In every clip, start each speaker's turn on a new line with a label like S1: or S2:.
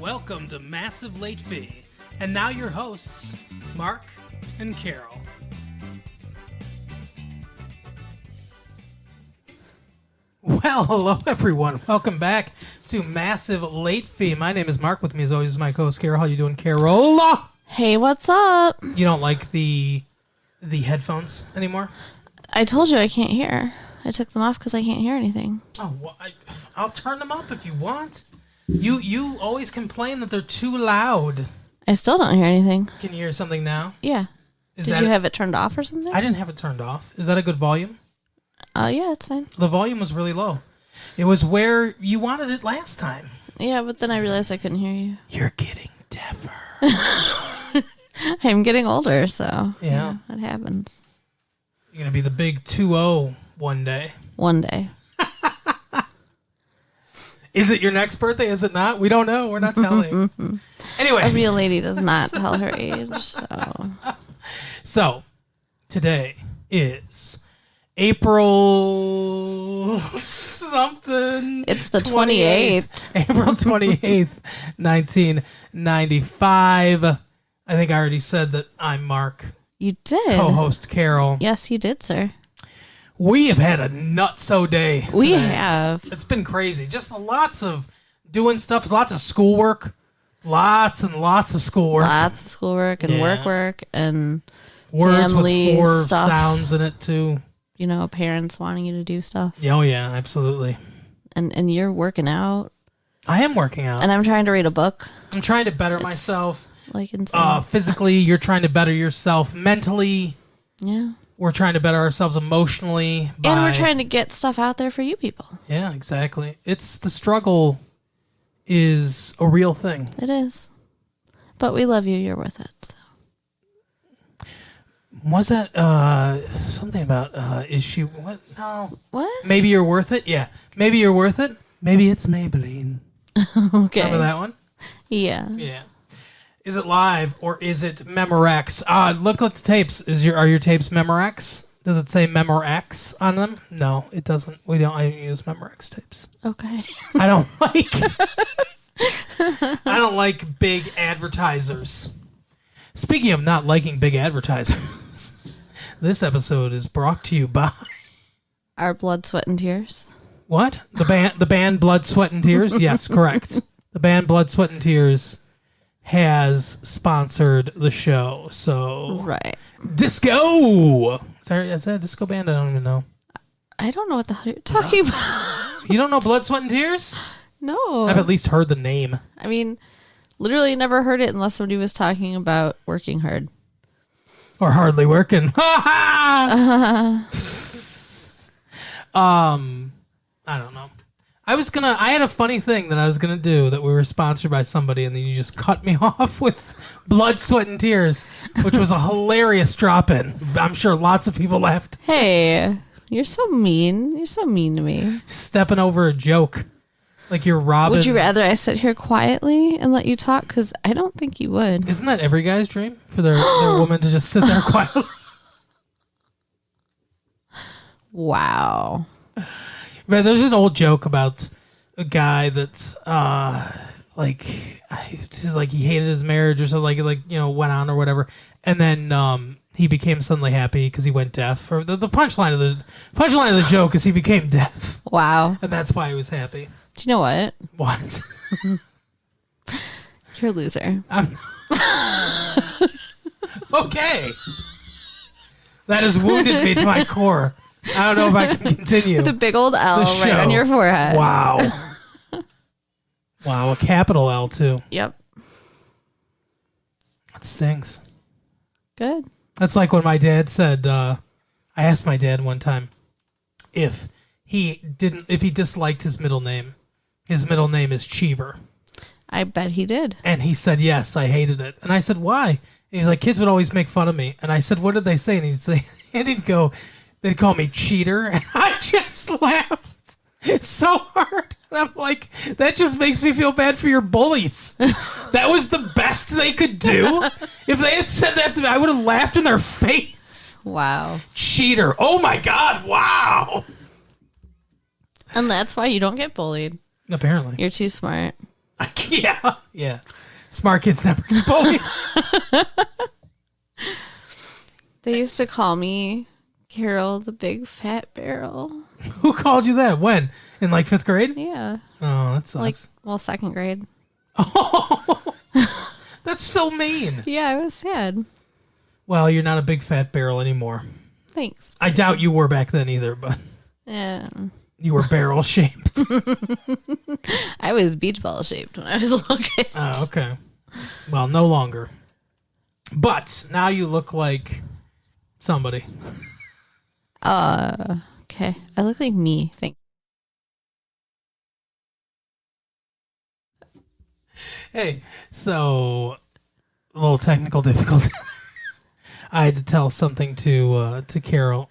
S1: Welcome to Massive Late Fee. And now your hosts, Mark and Carol. Well, hello everyone. Welcome back to Massive Late Fee. My name is Mark. With me as always is my co-host Carol. How you doing, Carol?
S2: Hey, what's up?
S1: You don't like the headphones anymore?
S2: I told you I can't hear. I took them off because I can't hear anything.
S1: Oh, well, I'll turn them up if you want. You always complain that they're too loud.
S2: I still don't hear anything.
S1: Can you hear something now?
S2: Yeah. Did you have it turned off or something?
S1: I didn't have it turned off. Is that a good volume?
S2: Yeah, it's fine.
S1: The volume was really low. It was where you wanted it last time.
S2: Yeah, but then I realized I couldn't hear you.
S1: You're getting deafer.
S2: I'm getting older, so
S1: yeah,
S2: that happens.
S1: You're going to be the big 2-0 one day.
S2: One day.
S1: Is it your next birthday? Is it not? We don't know. We're not telling. Anyway.
S2: A real lady does not tell her age, so.
S1: So, today is April something.
S2: It's the 28th.
S1: April 28th, 1995. I think I already said that I'm Mark.
S2: You did.
S1: Co-host Carol.
S2: Yes, you did, sir.
S1: We have had a nutso day today.
S2: We have.
S1: It's been crazy. Just lots of doing stuff. Lots of schoolwork. Lots and lots of schoolwork.
S2: Lots of schoolwork and work and
S1: words
S2: family
S1: with 4
S2: stuff.
S1: sounds in it too.
S2: You know, parents wanting you to do stuff.
S1: Oh yeah, absolutely.
S2: And you're working out.
S1: I am working out.
S2: And I'm trying to read a book.
S1: I'm trying to better myself.
S2: Like insane.
S1: Physically, you're trying to better yourself. Mentally,
S2: yeah.
S1: We're trying to better ourselves emotionally.
S2: And we're trying to get stuff out there for you people.
S1: Yeah, exactly. It's the struggle is a real thing.
S2: It is. But we love you. You're worth it. So.
S1: Was that something about is she what? No.
S2: What?
S1: Maybe you're worth it? Yeah. Maybe you're worth it? Maybe it's Maybelline.
S2: Okay.
S1: Remember that one?
S2: Yeah.
S1: Yeah. Is it live or is it Memorex? Look at the tapes. Are your tapes Memorex? Does it say Memorex on them? No, it doesn't. I don't use Memorex tapes.
S2: Okay.
S1: I don't like big advertisers. Speaking of not liking big advertisers, this episode is brought to you by
S2: Our Blood, Sweat, and Tears.
S1: What? The band Blood, Sweat, and Tears? Yes, correct. The band Blood, Sweat, and Tears has sponsored the show. So
S2: right.
S1: Disco! Sorry, is that a disco band? I don't even know.
S2: I don't know what the hell you're talking about.
S1: You don't know Blood, Sweat, and Tears?
S2: No.
S1: I've at least heard the name.
S2: I mean, literally never heard it unless somebody was talking about working hard.
S1: Or hardly working. I don't know. I had a funny thing that I was going to do that we were sponsored by somebody and then you just cut me off with Blood, Sweat, and Tears, which was a hilarious drop-in. I'm sure lots of people laughed.
S2: Hey, you're so mean. You're so mean to me.
S1: Stepping over a joke. Like you're Robin.
S2: Would you rather I sit here quietly and let you talk? Because I don't think you would.
S1: Isn't that every guy's dream? For their woman to just sit there quietly?
S2: Wow.
S1: But there's an old joke about a guy that's he hated his marriage or something, went on or whatever, and then he became suddenly happy because he went deaf. Or the punchline of the joke is he became deaf.
S2: Wow.
S1: And that's why he was happy.
S2: Do you know what?
S1: What?
S2: You're a loser.
S1: Okay. That has wounded me to my core. I don't know if I can continue.
S2: With a big old L right on your forehead.
S1: Wow. Wow, a capital L too.
S2: Yep.
S1: That stings.
S2: Good.
S1: That's like when my dad said, I asked my dad one time if he disliked his middle name. His middle name is Cheever.
S2: I bet he did.
S1: And he said, yes, I hated it. And I said, why? And he's like, kids would always make fun of me. And I said, what did they say? And he'd go, they'd call me cheater. And I just laughed so hard. And I'm like, that just makes me feel bad for your bullies. That was the best they could do. If they had said that to me, I would have laughed in their face.
S2: Wow.
S1: Cheater. Oh my God. Wow.
S2: And that's why you don't get bullied.
S1: Apparently.
S2: You're too smart.
S1: Yeah, yeah. Smart kids never get bullied.
S2: They used to call me Carol the Big Fat Barrel.
S1: Who called you that? When? In like 5th grade?
S2: Yeah.
S1: Oh, that sucks.
S2: Second grade.
S1: Oh, that's so mean.
S2: Yeah, I was sad.
S1: Well, you're not a big fat barrel anymore.
S2: Thanks.
S1: I doubt you were back then either, but
S2: Yeah.
S1: you were barrel shaped.
S2: I was beach ball shaped when I was a little kid.
S1: Oh, okay. Well, no longer. But now you look like somebody.
S2: Okay. I look like me. Thanks.
S1: Hey, so a little technical difficulty. I had to tell something to Carol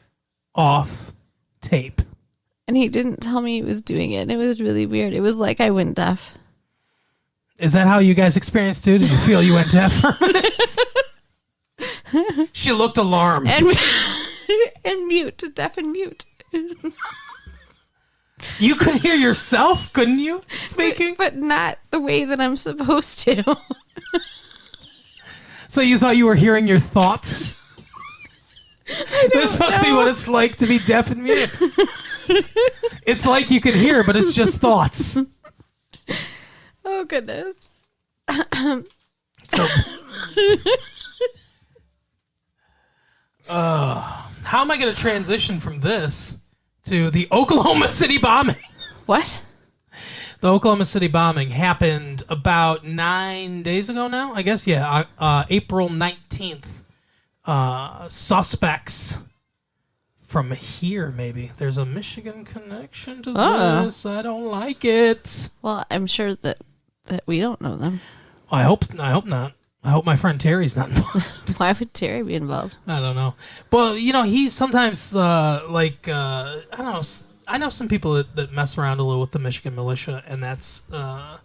S1: off tape.
S2: And he didn't tell me he was doing it. And it was really weird. It was like I went deaf.
S1: Is that how you guys experienced it? Did you feel you went deaf for a minute? She looked alarmed.
S2: And mute. Deaf and mute.
S1: You could hear yourself, couldn't you, speaking?
S2: But not the way that I'm supposed to.
S1: So you thought you were hearing your thoughts? This must be what it's like to be deaf and mute. It's like you can hear, but it's just thoughts.
S2: Oh, goodness.
S1: So, how am I going to transition from this to the Oklahoma City bombing?
S2: What?
S1: The Oklahoma City bombing happened about 9 days ago now, I guess. Yeah, April 19th. Suspects from here, maybe. There's a Michigan connection to this. I don't like it.
S2: Well, I'm sure that we don't know them.
S1: I hope not. I hope my friend Terry's not involved.
S2: Why would Terry be involved?
S1: I don't know. Well, he's sometimes I don't know. I know some people that mess around a little with the Michigan militia, and that's part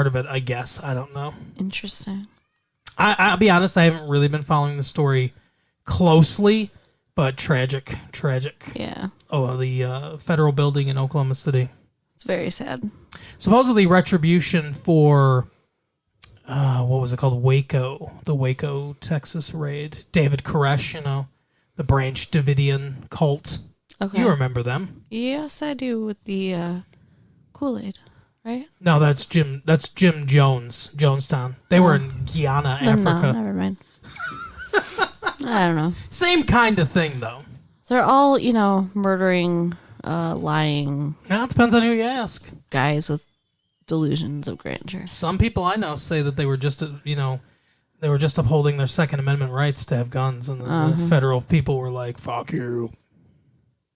S1: of it, I guess. I don't know.
S2: Interesting.
S1: I'll be honest, I haven't really been following the story closely, but tragic.
S2: Yeah.
S1: Oh, the federal building in Oklahoma City.
S2: It's very sad.
S1: Supposedly retribution for, what was it called? Waco. The Waco, Texas raid. David Koresh, the Branch Davidian cult.
S2: Okay.
S1: You remember them.
S2: Yes, I do, with the Kool-Aid, right?
S1: No, that's Jim Jones, Jonestown. They were in Guyana,
S2: No,
S1: Africa.
S2: never mind. I don't know.
S1: Same kind of thing, though.
S2: They're all, murdering, lying
S1: Now it depends on who you ask.
S2: guys with delusions of grandeur.
S1: Some people I know say that they were just, they were just upholding their Second Amendment rights to have guns, and the federal people were like, "Fuck you."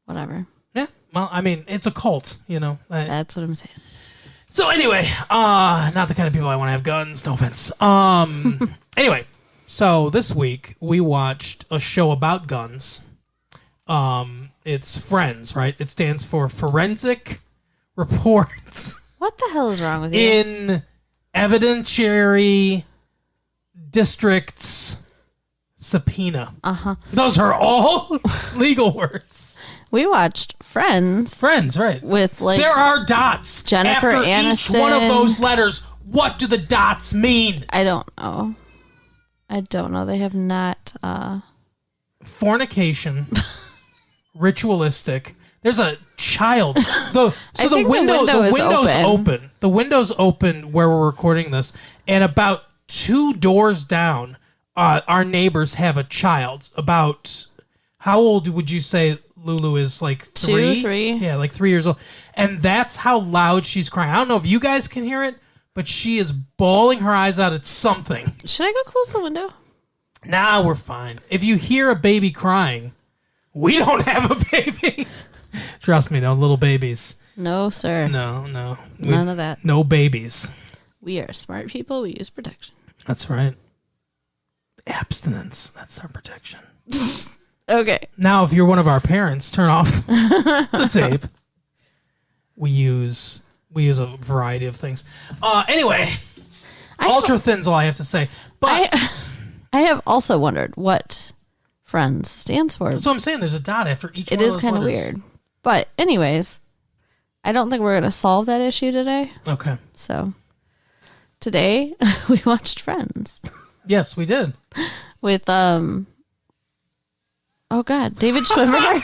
S2: Whatever.
S1: Yeah, well, I mean, it's a cult,
S2: That's what I'm saying.
S1: So anyway, not the kind of people I want to have guns. No offense. Anyway, so this week we watched a show about guns. It's Friends, right? It stands for Forensic Reports
S2: What the hell is wrong with you?
S1: in Evidentiary Districts Subpoena. Those are all legal words.
S2: We watched Friends
S1: Friends, right?
S2: with
S1: There are dots
S2: Jennifer
S1: after
S2: Aniston.
S1: each one of those letters. What do the dots mean?
S2: I don't know. They have not.
S1: Fornication, ritualistic. There's a child. The
S2: I think the window is
S1: window's
S2: open.
S1: open. The window's open where we're recording this, and about 2 doors down, our neighbors have a child. About how old would you say Lulu is? Like 3?
S2: 2, 3.
S1: Yeah, like 3 years old. And that's how loud she's crying. I don't know if you guys can hear it, but she is bawling her eyes out at something.
S2: Should I go close the window?
S1: Nah, we're fine. If you hear a baby crying, we don't have a baby. Trust me, no little babies.
S2: No, sir.
S1: No.
S2: None of that.
S1: No babies.
S2: We are smart people. We use protection.
S1: That's right. Abstinence. That's our protection.
S2: Okay.
S1: Now, if you're one of our parents, turn off the tape. We use a variety of things. Anyway, ultra thin's all I have to say. But
S2: I have also wondered what Friends stands for.
S1: that's what I'm saying. There's a dot after each
S2: It
S1: one of
S2: is
S1: those
S2: kind of
S1: letters.
S2: weird. But anyways, I don't think we're going to solve that issue today.
S1: Okay.
S2: So today we watched Friends.
S1: Yes, we did.
S2: With, oh God, David Schwimmer.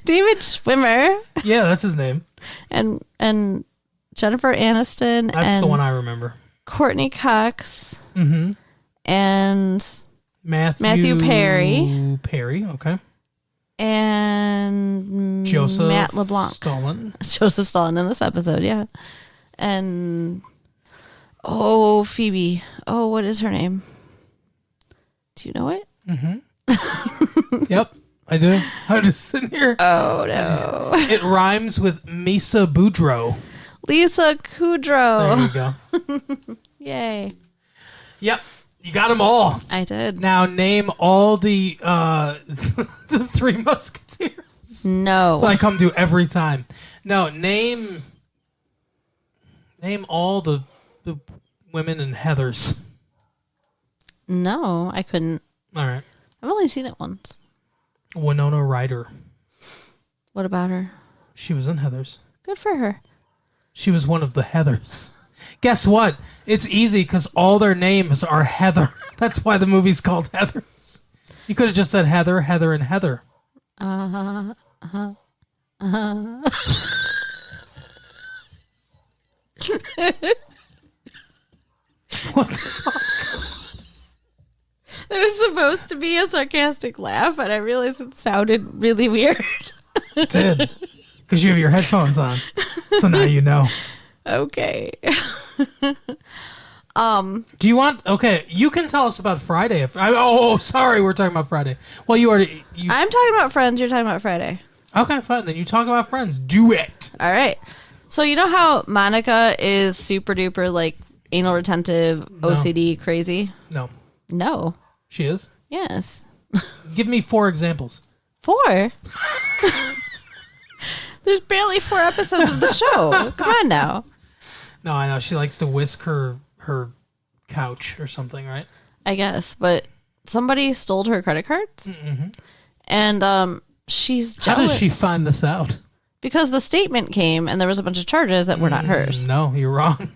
S2: David Schwimmer.
S1: Yeah, that's his name.
S2: And Jennifer Aniston.
S1: That's the one I remember.
S2: Courtney Cox.
S1: Mm-hmm.
S2: And
S1: Matthew
S2: Perry.
S1: Perry, okay.
S2: And
S1: Joseph
S2: Matt LeBlanc.
S1: Stalin.
S2: Joseph Stalin in this episode, yeah. And Phoebe. Oh, what is her name? Do you know it?
S1: Mm-hmm. Yep, I do. I'm just sitting here.
S2: Oh no.
S1: It rhymes with Misa Boudreaux.
S2: Lisa Kudrow.
S1: There you go.
S2: Yay.
S1: Yep. You got them all.
S2: I did.
S1: Now name all the the Three Musketeers.
S2: No.
S1: What I come to every time. No, name all the women in Heathers.
S2: No, I couldn't.
S1: All right.
S2: I've only seen it once.
S1: Winona Ryder.
S2: What about her?
S1: She was in Heathers.
S2: Good for her.
S1: She was one of the Heathers. Guess what? It's easy because all their names are Heather. That's why the movie's called Heathers. You could have just said Heather, Heather, and Heather. What the fuck?
S2: It was supposed to be a sarcastic laugh, and I realized it sounded really weird.
S1: It did. Because you have your headphones on. So now you know.
S2: Okay.
S1: Do you want... Okay, you can tell us about Friday. Sorry, we're talking about Friday. Well, you already...
S2: I'm talking about Friends, you're talking about Friday.
S1: Okay, fine. Then you talk about Friends. Do it.
S2: All right. So you know how Monica is super duper like anal retentive, OCD crazy?
S1: No.
S2: No.
S1: She is?
S2: Yes.
S1: Give me 4 examples.
S2: 4? There's barely 4 episodes of the show. Come on now.
S1: No, I know. She likes to whisk her couch or something, right?
S2: I guess, but somebody stole her credit cards, and she's jealous.
S1: How does she find this out?
S2: Because the statement came, and there was a bunch of charges that were not hers.
S1: No, you're wrong.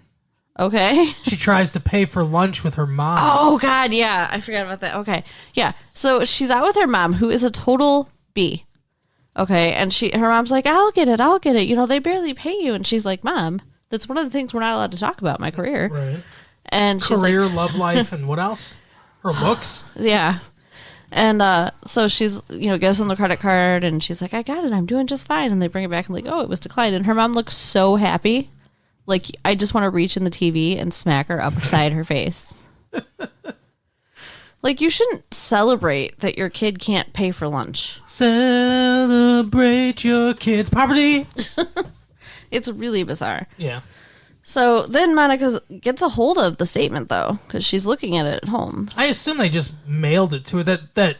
S2: Okay.
S1: She tries to pay for lunch with her mom.
S2: Oh, God, yeah. I forgot about that. Okay. Yeah. So she's out with her mom, who is a total B. Okay. And her mom's like, I'll get it. You know, they barely pay you. And she's like, Mom, that's one of the things we're not allowed to talk about, my career.
S1: Right.
S2: And she's
S1: career,
S2: like,
S1: love life, and what else? Her looks.
S2: Yeah. And so she's, gives them the credit card, and she's like, I got it. I'm doing just fine. And they bring it back and like, oh, it was declined. And her mom looks so happy. Like, I just want to reach in the TV and smack her upside her face. Like, you shouldn't celebrate that your kid can't pay for lunch.
S1: Celebrate your kid's poverty.
S2: It's really bizarre.
S1: Yeah.
S2: So then Monica gets a hold of the statement, though, because she's looking at it at home.
S1: I assume they just mailed it to her. That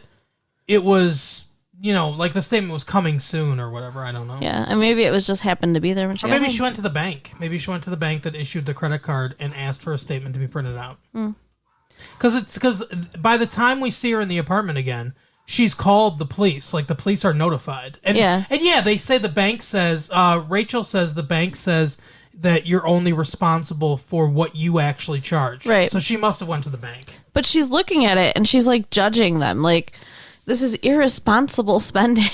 S1: it was, like the statement was coming soon or whatever. I don't know.
S2: Yeah, and maybe it was just happened to be there when she
S1: Or
S2: got
S1: maybe
S2: home.
S1: she went to the bank. Maybe she went to the bank that issued the credit card and asked for a statement to be printed out. Because by the time we see her in the apartment again, she's called the police. Like, the police are notified. And yeah, they say the bank says, Rachel says the bank says that you're only responsible for what you actually charge.
S2: Right.
S1: So she must have went to the bank.
S2: But she's looking at it and she's like judging them. Like, this is irresponsible spending.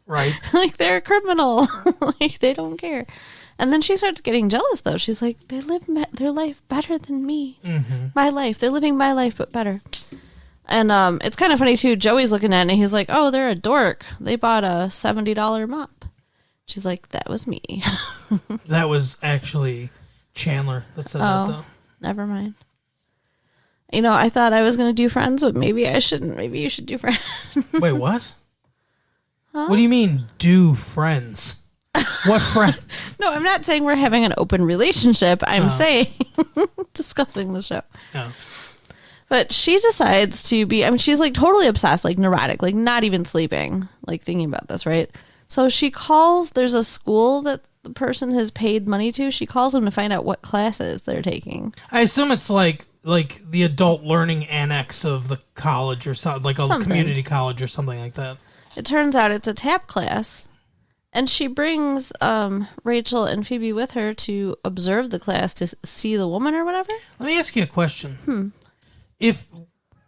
S1: Right.
S2: Like, they're a criminal. Like, they don't care. And then she starts getting jealous, though. She's like, they live their life better than me. My life. They're living my life, but better. And it's kind of funny, too. Joey's looking at it, and he's like, oh, they're a dork. They bought a $70 mop. She's like, that was me.
S1: That was actually Chandler that said that, though.
S2: Never mind. I thought I was going to do Friends, but maybe I shouldn't. Maybe you should do Friends.
S1: Wait, what? Huh? What do you mean, do Friends? What friends?
S2: No, I'm not saying we're having an open relationship. I'm saying discussing the show.
S1: Oh.
S2: But she decides to be, she's like totally obsessed, like neurotic, like not even sleeping, like thinking about this, right? So she calls, there's a school that the person has paid money to. She calls them to find out what classes they're taking.
S1: I assume it's like the adult learning annex of the college or something, like a community college or something like that.
S2: It turns out it's a tap class. And she brings Rachel and Phoebe with her to observe the class to see the woman or whatever.
S1: Let me ask you a question. If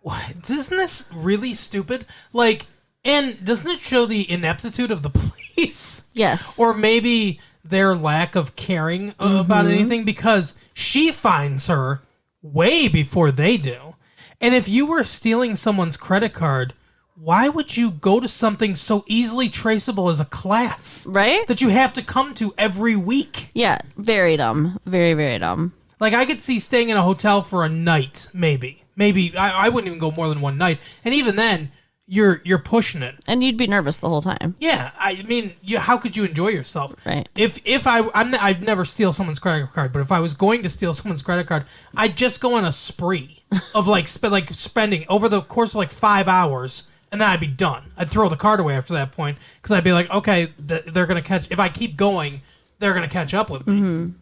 S1: isn't this really stupid? Like, and doesn't it show the ineptitude of the police?
S2: Yes.
S1: Or maybe their lack of caring about anything, because she finds her way before they do. And if you were stealing someone's credit card, why would you go to something so easily traceable as a class?
S2: Right?
S1: That you have to come to every week.
S2: Yeah, very dumb. Very, very dumb.
S1: Like, I could see staying in a hotel for a night, maybe. Maybe, I wouldn't even go more than one night. And even then, you're pushing it.
S2: And you'd be nervous the whole time.
S1: Yeah, I mean, how could you enjoy yourself?
S2: Right.
S1: If I'd never steal someone's credit card, but if I was going to steal someone's credit card, I'd just go on a spree of spending over the course of like 5 hours, and then I'd be done. I'd throw the card away after that point, because I'd be like, okay, they're gonna catch. If I keep going, they're gonna catch up with me.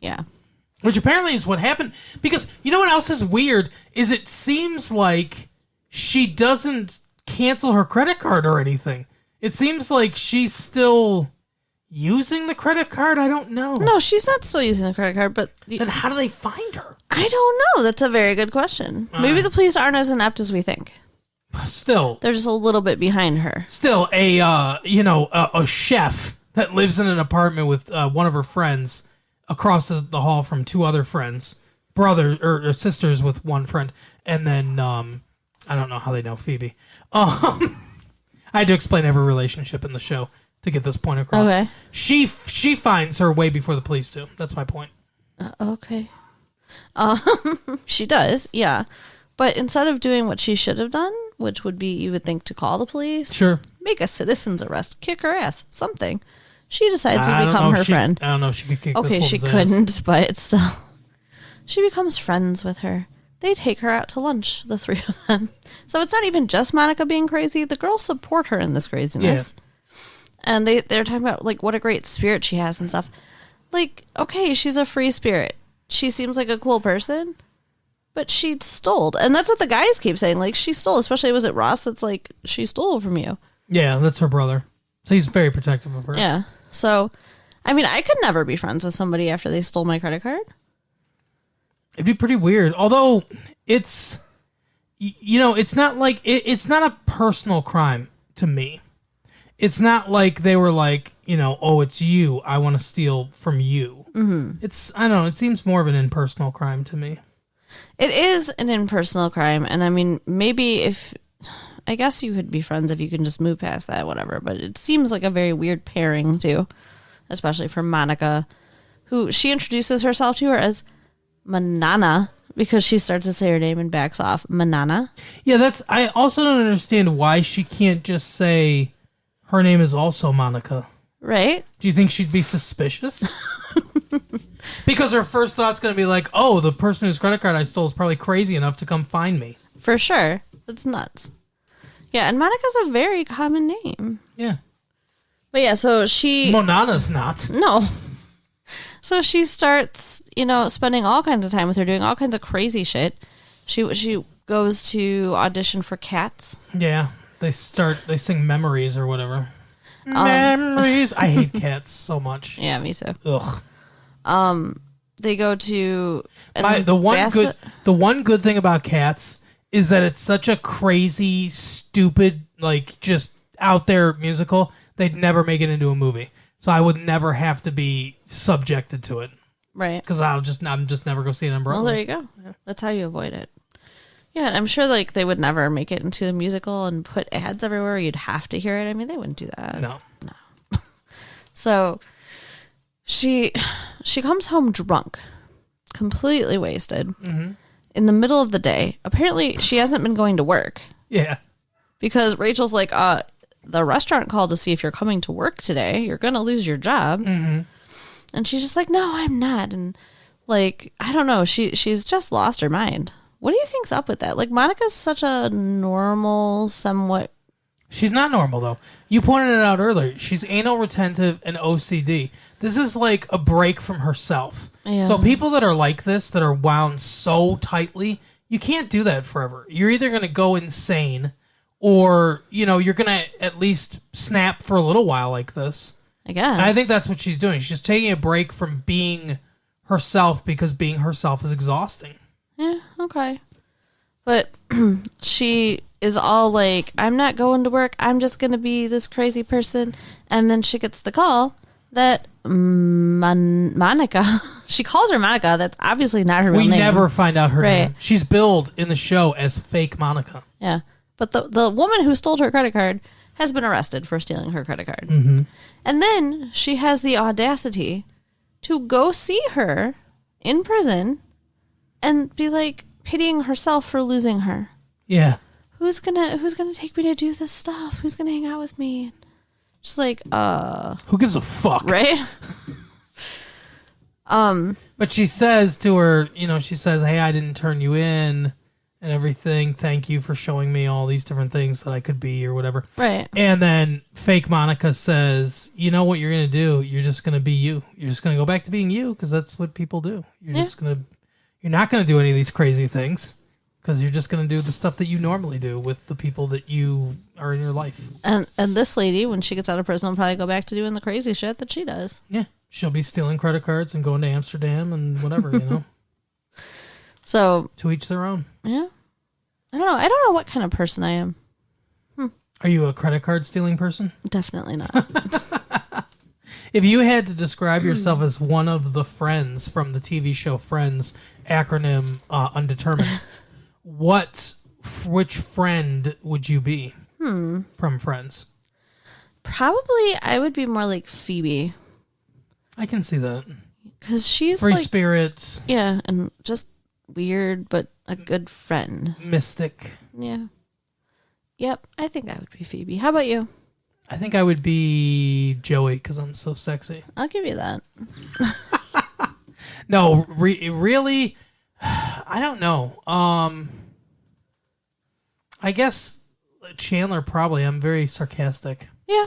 S2: Yeah.
S1: Which apparently is what happened. Because you know what else is weird is it seems like she doesn't cancel her credit card or anything. It seems like she's still using the credit card. I don't know.
S2: No, she's not still using the credit card, but...
S1: Then how do they find her?
S2: I don't know. That's a very good question. Maybe the police aren't as inept as we think.
S1: Still.
S2: They're just a little bit behind her.
S1: Still, a chef that lives in an apartment with one of her friends across the hall from two other friends, brothers or sisters with one friend, and then I don't know how they know Phoebe. I had to explain every relationship in the show to get this point across.
S2: Okay.
S1: She finds her way before the police do. That's my point.
S2: Okay. She does, yeah. But instead of doing what she should have done, which would be, you would think, to call the police,
S1: Sure,
S2: make a citizen's arrest, kick her ass, something. She decides to become her friend.
S1: I don't know if she could kick
S2: Okay,
S1: this
S2: she
S1: woman's
S2: couldn't,
S1: ass.
S2: but still. She becomes friends with her. They take her out to lunch, the three of them. So it's not even just Monica being crazy. The girls support her in this craziness. Yeah. And they're talking about, like, what a great spirit she has and stuff. Like, okay, she's a free spirit. She seems like a cool person, but she stole. And that's what the guys keep saying. Like, she stole. Especially, was it Ross that's like, she stole from you.
S1: Yeah, that's her brother. So he's very protective of her.
S2: Yeah. So, I mean, I could never be friends with somebody after they stole my credit card.
S1: It'd be pretty weird. Although it's, it's not like it's not a personal crime to me. It's not like they were like, oh, it's you. I want to steal from you. Mm-hmm. I don't know. It seems more of an impersonal crime to me.
S2: It is an impersonal crime. And I mean, maybe I guess you could be friends if you can just move past that, whatever. But it seems like a very weird pairing, too. Especially for Monica, who she introduces herself to her as Manana, because she starts to say her name and backs off. Manana.
S1: Yeah, I also don't understand why she can't just say her name is also Monica.
S2: Right?
S1: Do you think she'd be suspicious? Because her first thought's going to be like, oh, the person whose credit card I stole is probably crazy enough to come find me.
S2: For sure. That's nuts. Yeah, and Monica's a very common name.
S1: Yeah.
S2: But yeah, so she...
S1: Monana's not.
S2: No. So she starts, spending all kinds of time with her, doing all kinds of crazy shit. She goes to audition for Cats.
S1: Yeah. They sing Memories or whatever. Memories. I hate Cats so much.
S2: Yeah, me too.
S1: Ugh.
S2: They go to...
S1: The one good thing about Cats is that it's such a crazy, stupid, like, just out there musical. They'd never make it into a movie. So I would never have to be subjected to it.
S2: Right.
S1: Because I'm just never going to see it on Broadway.
S2: Well, there you go. Yeah. That's how you avoid it. Yeah, and I'm sure like they would never make it into a musical and put ads everywhere. You'd have to hear it. I mean, they wouldn't do that.
S1: No.
S2: So she comes home drunk, completely wasted, in the middle of the day. Apparently, she hasn't been going to work.
S1: Yeah.
S2: Because Rachel's like, the restaurant called to see if you're coming to work today. You're going to lose your job. Mm-hmm. And she's just like, no, I'm not. And like, I don't know. She's just lost her mind. What do you think's up with that? Like, Monica's such a normal, somewhat...
S1: She's not normal, though. You pointed it out earlier. She's anal retentive and OCD. This is like a break from herself.
S2: Yeah.
S1: So people that are like this, that are wound so tightly, you can't do that forever. You're either going to go insane or, you're going to at least snap for a little while like this.
S2: I guess.
S1: I think that's what she's doing. She's taking a break from being herself because being herself is exhausting.
S2: Yeah, okay. But she is all like, I'm not going to work. I'm just going to be this crazy person. And then she gets the call that Monica, she calls her Monica. That's obviously not her real name.
S1: We never find out her name. She's billed in the show as fake Monica.
S2: Yeah. But the woman who stole her credit card has been arrested for stealing her credit card.
S1: Mm-hmm.
S2: And then she has the audacity to go see her in prison and be like pitying herself for losing her.
S1: Yeah.
S2: Who's gonna take me to do this stuff? Who's gonna hang out with me? Just like,
S1: who gives a fuck?
S2: Right?
S1: But she says to her, she says, hey, I didn't turn you in and everything. Thank you for showing me all these different things that I could be or whatever.
S2: Right.
S1: And then fake Monica says, you know what you're going to do? You're just going to be you. You're just going to go back to being you because that's what people do. You're not going to do any of these crazy things because you're just going to do the stuff that you normally do with the people that you are in your life. And
S2: this lady, when she gets out of prison, will probably go back to doing the crazy shit that she does.
S1: Yeah. She'll be stealing credit cards and going to Amsterdam and whatever,
S2: So
S1: to each their own.
S2: Yeah. I don't know what kind of person I am.
S1: Are you a credit card stealing person?
S2: Definitely not.
S1: If you had to describe yourself as one of the friends from the TV show Friends, acronym undetermined, which friend would you be from Friends?
S2: Probably I would be more like Phoebe.
S1: I can see that.
S2: Because she's
S1: free spirit.
S2: Yeah, and just weird, but a good friend.
S1: Mystic.
S2: Yeah. Yep, I think I would be Phoebe. How about you?
S1: I think I would be Joey because I'm so sexy.
S2: I'll give you that.
S1: No, really, I don't know. I guess Chandler probably. I'm very sarcastic.
S2: Yeah.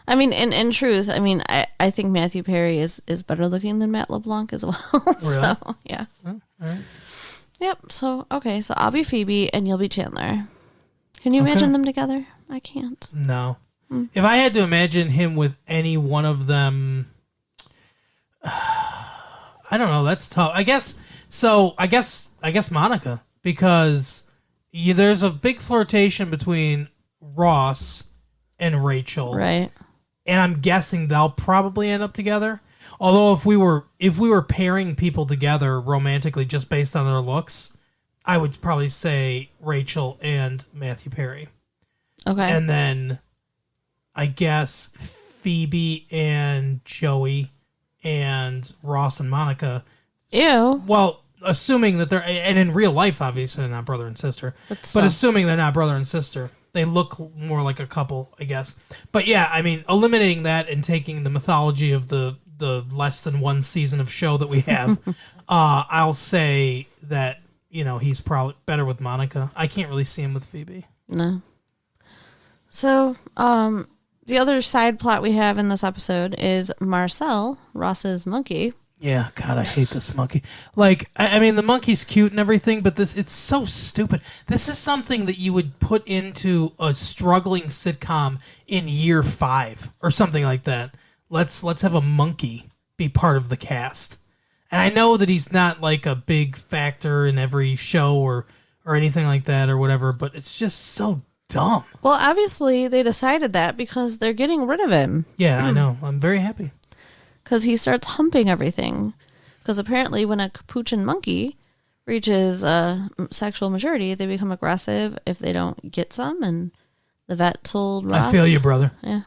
S2: I mean, in truth, I think Matthew Perry is better looking than Matt LeBlanc as well.
S1: Really?
S2: So, yeah.
S1: Oh, all right.
S2: Yep. So, okay. So I'll be Phoebe and you'll be Chandler. Can you imagine them together? I can't.
S1: No. If I had to imagine him with any one of them, I don't know. That's tough. I guess Monica, because there's a big flirtation between Ross and Rachel.
S2: Right.
S1: And I'm guessing they'll probably end up together. Although if we were pairing people together romantically just based on their looks, I would probably say Rachel and Matthew Perry.
S2: Okay.
S1: And then I guess Phoebe and Joey and Ross and Monica.
S2: Ew.
S1: Well, assuming that and in real life, obviously they're not brother and sister. But assuming they're not brother and sister, they look more like a couple, I guess. But yeah, eliminating that and taking the mythology of the less than one season of show that we have, I'll say that, he's probably better with Monica. I can't really see him with Phoebe.
S2: No. So, the other side plot we have in this episode is Marcel, Ross's monkey.
S1: Yeah, God, I hate this monkey. Like, the monkey's cute and everything, but it's so stupid. This is something that you would put into a struggling sitcom in year 5 or something like that. Let's have a monkey be part of the cast. And I know that he's not like a big factor in every show or anything like that or whatever, but it's just so dumb.
S2: Well, obviously they decided that because they're getting rid of him.
S1: Yeah, I know. I'm very happy.
S2: Because he starts humping everything. Because apparently when a capuchin monkey reaches sexual maturity, they become aggressive if they don't get some. And the vet told Ross...
S1: I feel you, brother.
S2: Yeah.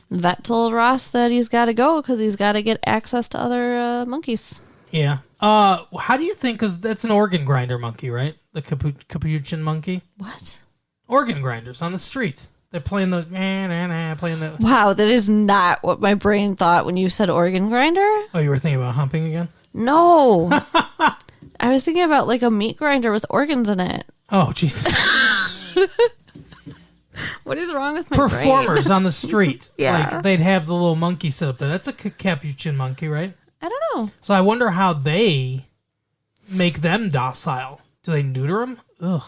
S2: The vet told Ross that he's got to go because he's got to get access to other monkeys.
S1: Yeah. How do you think... Because that's an organ grinder monkey, right? The capuchin monkey?
S2: What?
S1: Organ grinders on the street. They're playing the...
S2: Wow, that is not what my brain thought when you said organ grinder.
S1: Oh, you were thinking about humping again?
S2: No. I was thinking about like a meat grinder with organs in it.
S1: Oh, jeez.
S2: What is wrong with my
S1: Performers on the street.
S2: Yeah.
S1: Like, they'd have the little monkey sit up there. That's a capuchin monkey, right?
S2: I don't know.
S1: So I wonder how they make them docile. Do they neuter them? Ugh.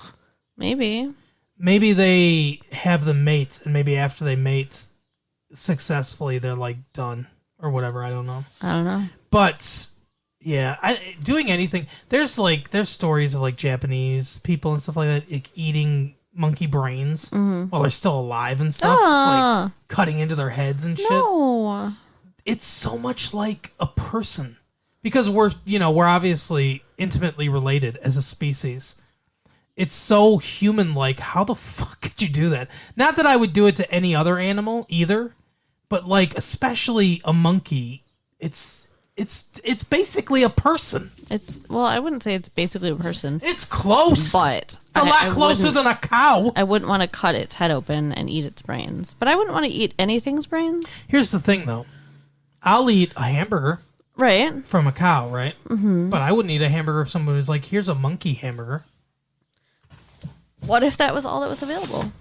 S2: Maybe.
S1: maybe they have the mates, and maybe after they mate successfully, they're like done or whatever. I don't know. But yeah, doing anything. There's stories of like Japanese people and stuff like that like, eating monkey brains while they're still alive and stuff, like cutting into their heads and shit.
S2: No.
S1: It's so much like a person because we're obviously intimately related as a species. It's so human-like. How the fuck could you do that? Not that I would do it to any other animal either, but like especially a monkey. It's basically a person.
S2: I wouldn't say it's basically a person.
S1: It's close,
S2: but
S1: it's a lot closer than a cow.
S2: I wouldn't want to cut its head open and eat its brains, but I wouldn't want to eat anything's brains.
S1: Here's the thing, though. I'll eat a hamburger,
S2: right,
S1: from a cow, right? Mm-hmm. But I wouldn't eat a hamburger if someone was like, "Here's a monkey hamburger."
S2: What if that was all that was available?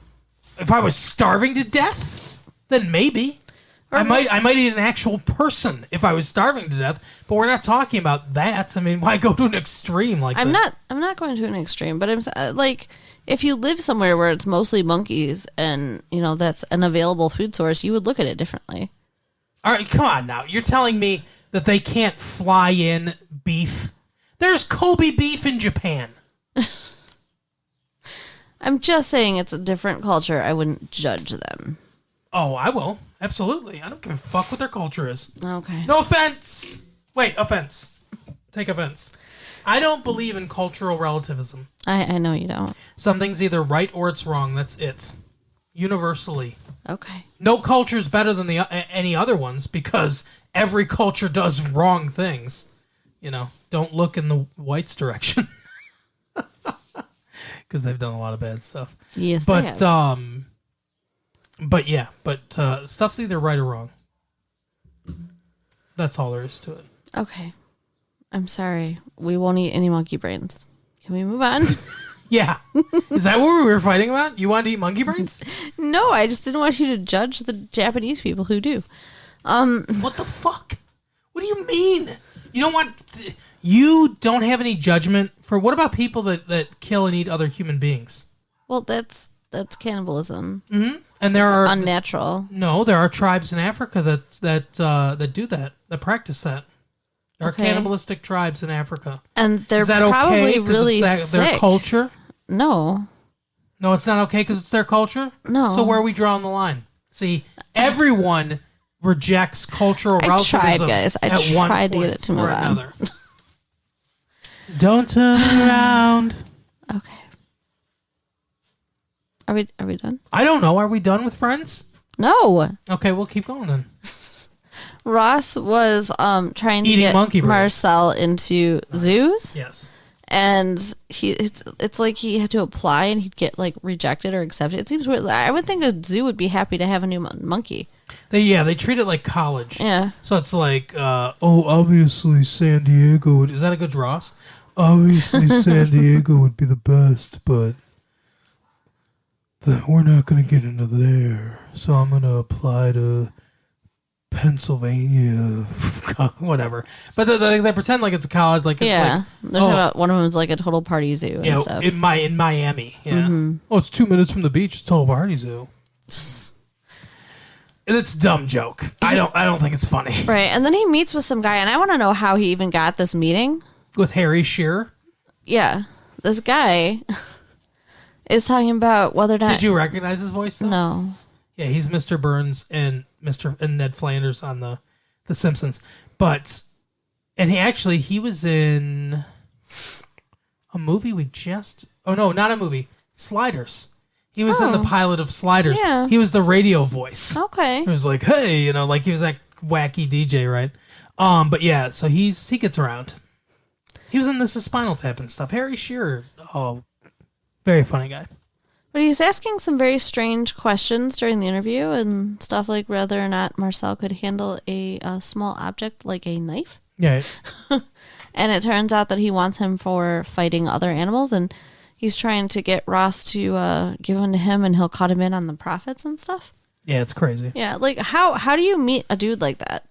S1: If I was starving to death, then maybe. I might eat an actual person if I was starving to death, but we're not talking about that. I mean, why go to an extreme like that?
S2: I'm not going to an extreme, but I'm like, if you live somewhere where it's mostly monkeys and, that's an available food source, you would look at it differently.
S1: All right, come on now. You're telling me that they can't fly in beef? There's Kobe beef in Japan.
S2: I'm just saying it's a different culture. I wouldn't judge them.
S1: Oh, I will. Absolutely. I don't give a fuck what their culture is.
S2: Okay.
S1: No offense. Wait, offense. Take offense. I don't believe in cultural relativism.
S2: I know you don't.
S1: Something's either right or it's wrong. That's it. Universally.
S2: Okay.
S1: No culture is better than any other ones because every culture does wrong things. Don't look in the whites' direction. Because they've done a lot of bad stuff.
S2: Yes, they have.
S1: But stuff's either right or wrong. That's all there is to it.
S2: Okay. I'm sorry. We won't eat any monkey brains. Can we move on?
S1: Yeah. Is that what we were fighting about? You wanted to eat monkey brains?
S2: No, I just didn't want you to judge the Japanese people who do.
S1: What the fuck? What do you mean? You don't have any judgment for what about people that kill and eat other human beings?
S2: Well, that's cannibalism.
S1: Mm-hmm. And there are
S2: unnatural.
S1: No, there are tribes in Africa that do that practice that. There are cannibalistic tribes in Africa,
S2: and they're
S1: is that
S2: probably
S1: okay
S2: really
S1: it's
S2: sick.
S1: Their culture.
S2: No,
S1: it's not okay because it's their culture.
S2: No.
S1: So where are we drawing the line? See, everyone rejects cultural relativism.
S2: I tried, guys. I tried to get it to move on.
S1: Another. Don't turn around.
S2: Okay. Are we done?
S1: I don't know. Are we done with Friends?
S2: No.
S1: Okay, we'll keep going then.
S2: Ross was trying to
S1: Eating monkey
S2: get
S1: brains.
S2: Marcel into zoos.
S1: Yes.
S2: And it's like he had to apply and he'd get like rejected or accepted. It seems weird. I would think a zoo would be happy to have a new monkey.
S1: They treat it like college.
S2: Yeah.
S1: So it's like, obviously San Diego is that a good Ross? Obviously San Diego would be the best, but we're not going to get into there. So I'm going to apply to Pennsylvania, whatever. But they pretend like it's a college. Like it's
S2: yeah,
S1: like,
S2: they're talking about one of them is like a total party zoo and stuff.
S1: in Miami. Yeah. Mm-hmm. Oh, it's 2 minutes from the beach. It's a total party zoo. And it's a dumb joke. I don't think it's funny.
S2: Right, and then he meets with some guy, and I want to know how he even got this meeting
S1: with Harry Shearer.
S2: Yeah, this guy is talking about whether or not.
S1: Did you recognize his voice? Though?
S2: No.
S1: Yeah, he's Mr. Burns and Ned Flanders on the Simpsons. He was in a movie not a movie. Sliders. He was in the pilot of Sliders.
S2: Yeah.
S1: He was the radio voice.
S2: Okay.
S1: He was like, hey, like he was that wacky DJ, right? But yeah, so he gets around. He was in This Is Spinal Tap and stuff. Harry Shearer. Oh, very funny guy.
S2: But he's asking some very strange questions during the interview and stuff like whether or not Marcel could handle a small object like a knife.
S1: Yeah.
S2: And it turns out that he wants him for fighting other animals, and he's trying to get Ross to give him to him, and he'll cut him in on the profits and stuff.
S1: Yeah, it's crazy.
S2: Yeah, like how do you meet a dude like that?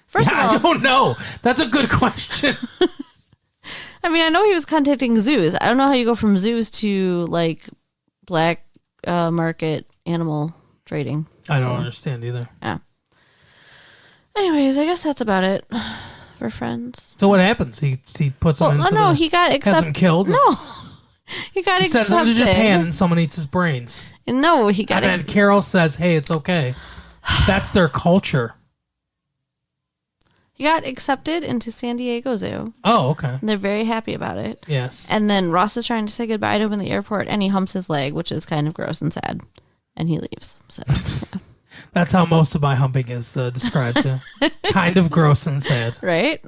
S2: First of all,
S1: I don't know. That's a good question.
S2: I mean, I know he was contacting zoos. I don't know how you go from zoos to like black market animal trading.
S1: I don't understand either.
S2: Yeah. Anyways, I guess that's about it for Friends.
S1: So what happens? He puts them into
S2: no, he got
S1: has them killed?
S2: No. He got accepted.
S1: Sends them to Japan and someone eats his brains.
S2: No, he got
S1: And then Carol says, hey, it's okay. That's their culture.
S2: He got accepted into San Diego Zoo.
S1: Oh, okay.
S2: And they're very happy about it.
S1: Yes.
S2: And then Ross is trying to say goodbye to him in the airport, and he humps his leg, which is kind of gross and sad. And he leaves. So yeah.
S1: That's how most of my humping is described to. Kind of gross and sad.
S2: Right?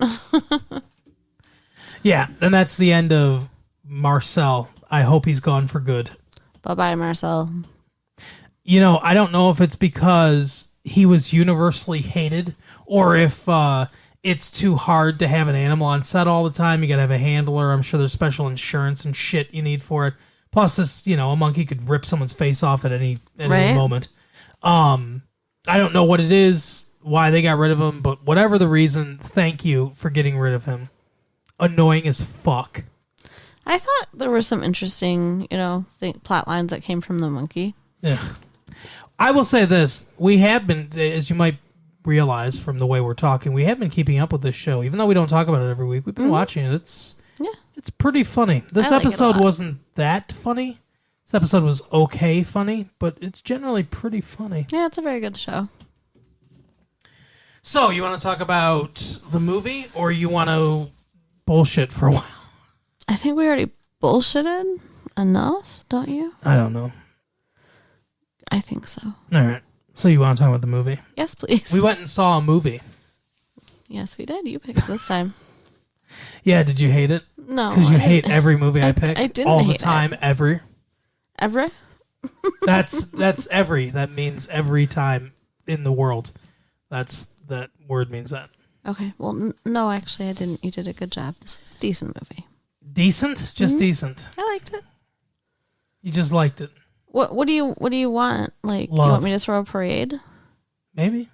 S1: Yeah, and that's the end of Marcel. I hope he's gone for good.
S2: Bye-bye, Marcel.
S1: You know, I don't know if it's because he was universally hated or if it's too hard to have an animal on set all the time. You got to have a handler. I'm sure there's special insurance and shit you need for it. Plus, this, you know, a monkey could rip someone's face off at any moment. I don't know what it is, why they got rid of him, but whatever the reason, thank you for getting rid of him. Annoying as fuck.
S2: I thought there were some interesting, plot lines that came from the monkey.
S1: Yeah. I will say this. We have been, as you might realize from the way we're talking, we have been keeping up with this show. Even though we don't talk about it every week, we've been watching it. It's pretty funny. This episode wasn't that funny. This episode was okay funny, but it's generally pretty funny.
S2: Yeah, it's a very good show.
S1: So, you want to talk about the movie, or you want to bullshit for a while?
S2: I think we already bullshitted enough, don't you?
S1: I don't know.
S2: I think so.
S1: All right. So, you want to talk about the movie?
S2: Yes, please.
S1: We went and saw a movie.
S2: Yes, we did. You picked this time.
S1: Yeah, did you hate it?
S2: No.
S1: Because you hate every movie I pick?
S2: I didn't
S1: all
S2: hate
S1: the time,
S2: it.
S1: ever?
S2: Ever?
S1: That's every. That means every time in the world. That word means that.
S2: Okay. Well, no, actually, I didn't. You did a good job. This was a decent movie.
S1: Decent? Just decent.
S2: I liked it.
S1: You just liked it.
S2: What do you want? Like,
S1: Love.
S2: You want me to throw a parade?
S1: Maybe.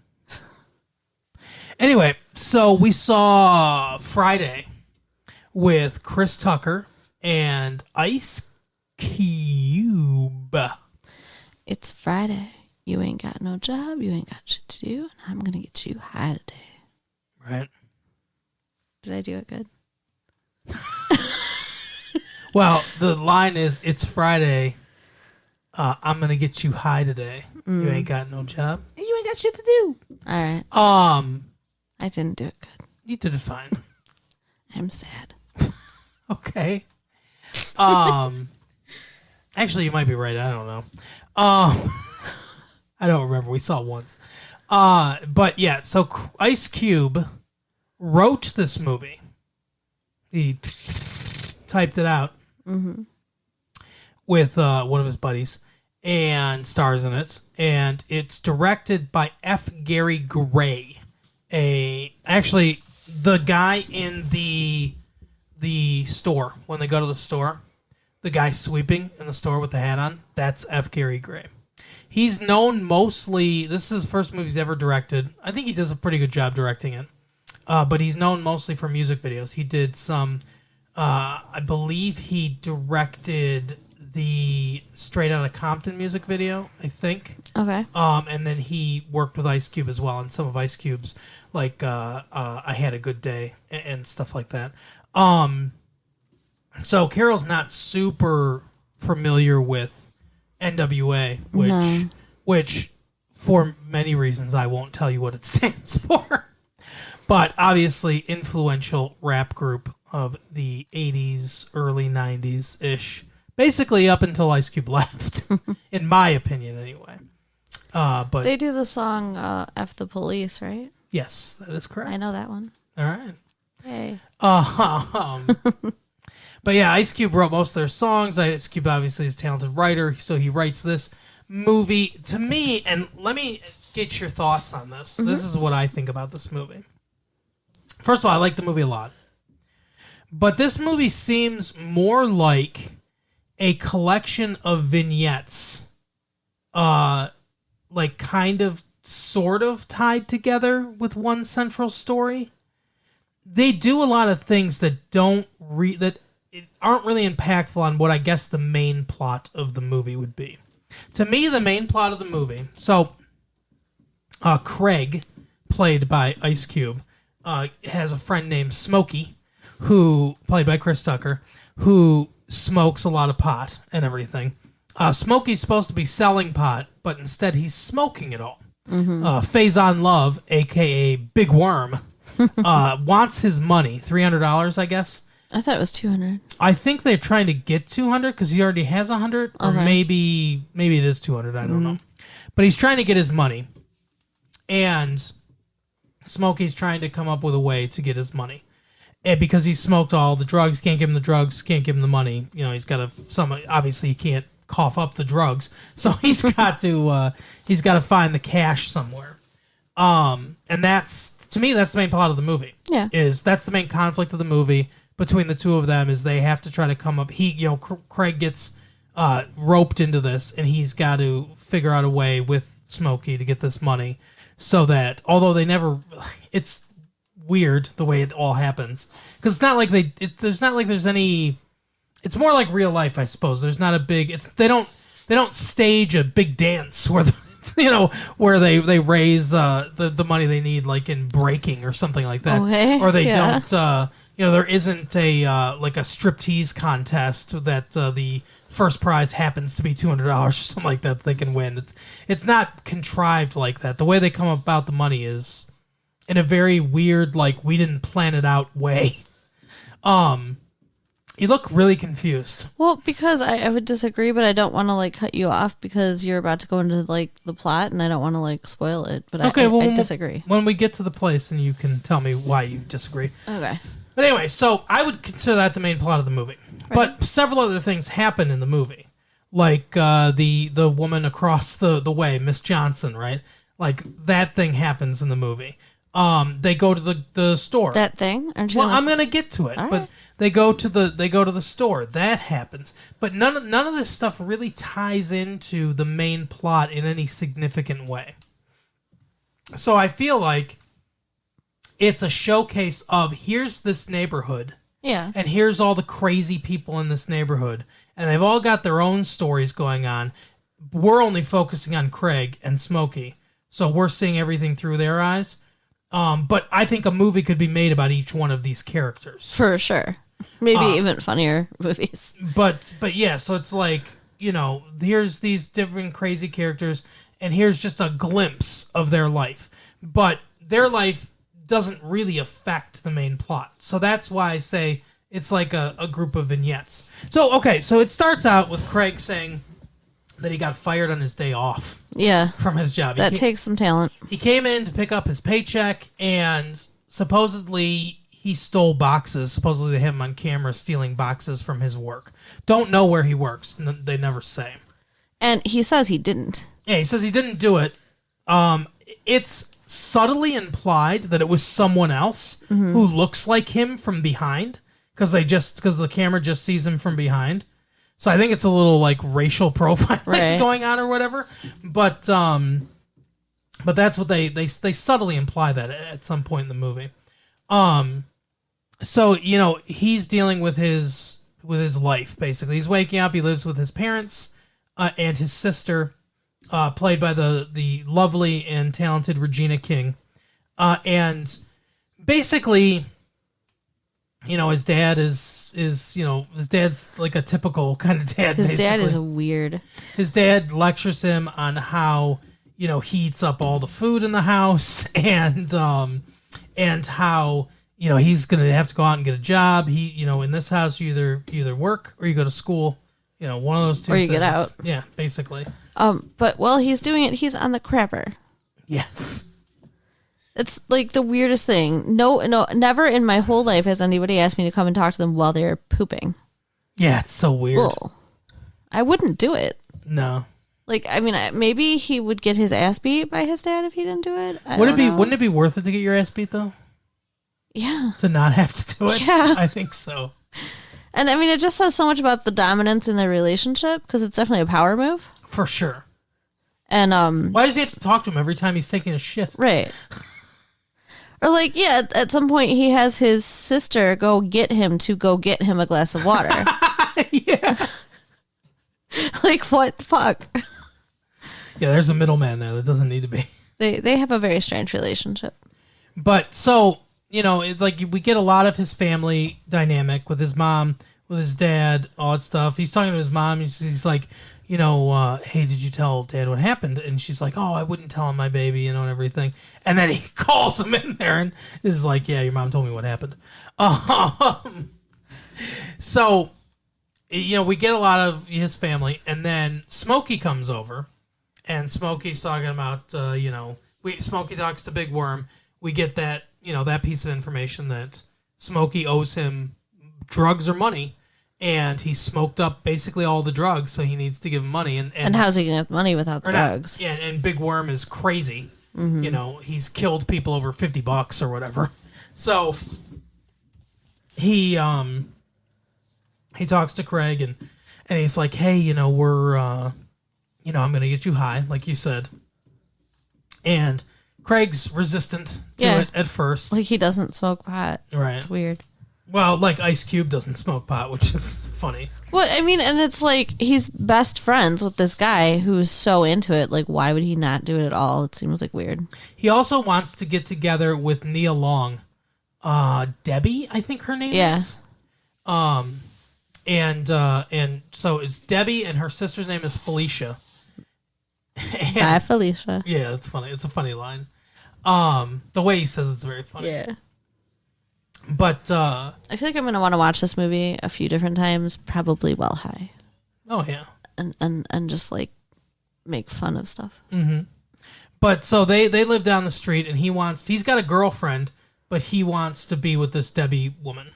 S1: Anyway, so we saw Friday with Chris Tucker and Ice Cube.
S2: It's Friday. You ain't got no job. You ain't got shit to do. And I'm going to get you high today.
S1: Right.
S2: Did I do it good?
S1: Well, the line is, it's Friday. I'm going to get you high today. You ain't got no job. And you ain't got shit to do.
S2: All right. I didn't do it good.
S1: You did it fine.
S2: I'm sad.
S1: Okay. Actually, you might be right. I don't know. I don't remember. We saw it once. But yeah, so Ice Cube wrote this movie. He typed it out with one of his buddies and stars in it. And it's directed by F. Gary Gray. Actually, the guy in the store, when they go to the store, the guy sweeping in the store with the hat on, that's F. Gary Gray. He's known mostly, this is his first movie he's ever directed. I think he does a pretty good job directing it. But he's known mostly for music videos. He did some, I believe he directed the Straight Outta Compton music video, I think.
S2: Okay.
S1: And then he worked with Ice Cube as well, and some of Ice Cube's, like I Had a Good Day and stuff like that. So Carol's not super familiar with NWA, which for many reasons I won't tell you what it stands for. But obviously influential rap group of the 80s, early 90s-ish. Basically up until Ice Cube left, in my opinion anyway. But
S2: they do the song F the Police, right?
S1: Yes, that is correct.
S2: I know that one.
S1: All right.
S2: Hey.
S1: But yeah, Ice Cube wrote most of their songs. Ice Cube obviously is a talented writer, so he writes this movie. To me, and let me get your thoughts on this. This is what I think about this movie. First of all, I like the movie a lot. But this movie seems more like a collection of vignettes, like kind of, sort of tied together with one central story. They do a lot of things that aren't really impactful on what I guess the main plot of the movie would be. To me, the main plot of the movie. So, Craig, played by Ice Cube, has a friend named Smokey, who played by Chris Tucker, who smokes a lot of pot and everything. Smokey's supposed to be selling pot, but instead he's smoking it all. Faison Love, a.k.a. Big Worm, wants his money, $300, I guess.
S2: I thought it was 200.
S1: I think they're trying to get 200 because he already has 100, or maybe it is 200. I don't know. But he's trying to get his money, and Smokey's trying to come up with a way to get his money. And because he smoked all the drugs, can't give him the drugs, can't give him the money. You know, he's got to obviously he can't cough up the drugs, so he's got to find the cash somewhere. And that's, to me, that's the main plot of the movie.
S2: Yeah,
S1: that's the main conflict of the movie between the two of them, is they have to try to come up. Craig gets roped into this, and he's got to figure out a way with Smokey to get this money, so that although they never, it's weird the way it all happens, because it's not like there's any. It's more like real life, I suppose. There's not a big. They don't stage a big dance where where they raise the money they need, like in breaking or something like that, or they don't. There isn't a like a striptease contest that the first prize happens to be $200 or something like that they can win. It's not contrived like that. The way they come about the money is in a very weird, like, we didn't plan it out way. You look really confused.
S2: Well, because I would disagree, but I don't want to like cut you off because you're about to go into like the plot, and I don't want to like spoil it. But I disagree.
S1: When we get to the place, and you can tell me why you disagree.
S2: Okay.
S1: But anyway, so I would consider that the main plot of the movie. Right. But several other things happen in the movie, like the woman across the way, Miss Johnson, right? Like that thing happens in the movie. They go to the store.
S2: That thing?
S1: Well, I'm gonna get to it,
S2: All
S1: but
S2: right.
S1: they go to the store. That happens, but none of this stuff really ties into the main plot in any significant way. So I feel like it's a showcase of, here's this neighborhood,
S2: Yeah.
S1: and here's all the crazy people in this neighborhood, and they've all got their own stories going on. We're only focusing on Craig and Smokey, so we're seeing everything through their eyes. But I think a movie could be made about each one of these characters.
S2: For sure. Maybe even funnier movies.
S1: But yeah, so it's like, here's these different crazy characters, and here's just a glimpse of their life. But their life doesn't really affect the main plot. So that's why I say it's like a group of vignettes. So it starts out with Craig saying that he got fired on his day off.
S2: Yeah.
S1: From his job.
S2: That takes some talent.
S1: He came in to pick up his paycheck, and supposedly he stole boxes. Supposedly they have him on camera stealing boxes from his work. Don't know where he works. They never say.
S2: And he says he didn't.
S1: Yeah, he says he didn't do it. It's subtly implied that it was someone else who looks like him from behind, because the camera just sees him from behind. So I think it's a little like racial profiling going on or whatever. But that's what they subtly imply that at some point in the movie. So he's dealing with his life basically. He's waking up. He lives with his parents and his sister, played by the lovely and talented Regina King, and basically, his dad is his dad's like a typical kind of dad.
S2: His
S1: basically.
S2: dad is weird.
S1: His dad lectures him on how he eats up all the food in the house, and how he's gonna have to go out and get a job. He in this house you either work or you go to school. One of those two.
S2: Or you
S1: things.
S2: get out.
S1: Yeah, basically.
S2: But while he's doing it, he's on the crapper.
S1: Yes.
S2: It's like the weirdest thing. No, never in my whole life has anybody asked me to come and talk to them while they're pooping.
S1: Yeah, it's so weird.
S2: Ugh. I wouldn't do it.
S1: No.
S2: Like, I mean, maybe he would get his ass beat by his dad if he didn't do it.
S1: Wouldn't it be worth it to get your ass beat though?
S2: Yeah.
S1: To not have to do it?
S2: Yeah.
S1: I think so.
S2: And I mean, it just says so much about the dominance in their relationship, because it's definitely a power move.
S1: For sure.
S2: And
S1: why does he have to talk to him every time he's taking a shit?
S2: Right. Or like, yeah, at some point he has his sister go get him a glass of water.
S1: Yeah.
S2: Like, what the fuck?
S1: Yeah, there's a middleman there that doesn't need to be.
S2: They have a very strange relationship.
S1: But so, like we get a lot of his family dynamic with his mom, with his dad, all that stuff. He's talking to his mom. He's like, hey, did you tell Dad what happened? And she's like, oh, I wouldn't tell him, my baby, and everything. And then he calls him in there and is like, yeah, your mom told me what happened. So, we get a lot of his family, and then Smokey comes over, and Smokey's talking about, Smokey talks to Big Worm. We get that, that piece of information that Smokey owes him drugs or money, and he smoked up basically all the drugs, so he needs to give him money. And
S2: how's he going to have money without the drugs?
S1: Yeah, and Big Worm is crazy. Mm-hmm. He's killed people over $50 or whatever. So he talks to Craig, and he's like, hey, we're, I'm going to get you high, like you said. And Craig's resistant to it at first.
S2: Like, he doesn't smoke pot.
S1: Right.
S2: It's weird.
S1: Well, like Ice Cube doesn't smoke pot, which is funny.
S2: Well, I mean, and it's like he's best friends with this guy who's so into it. Like, why would he not do it at all? It seems like weird.
S1: He also wants to get together with Nia Long. Debbie, I think her name is. And so it's Debbie, and her sister's name is Felicia.
S2: Bye, Felicia.
S1: Yeah, it's funny. It's a funny line. The way he says it's very funny.
S2: Yeah.
S1: But
S2: I feel like I'm gonna want to watch this movie a few different times, probably while high.
S1: Oh yeah.
S2: And just like make fun of stuff.
S1: Mm-hmm. But so they live down the street, and he's got a girlfriend, but he wants to be with this Debbie woman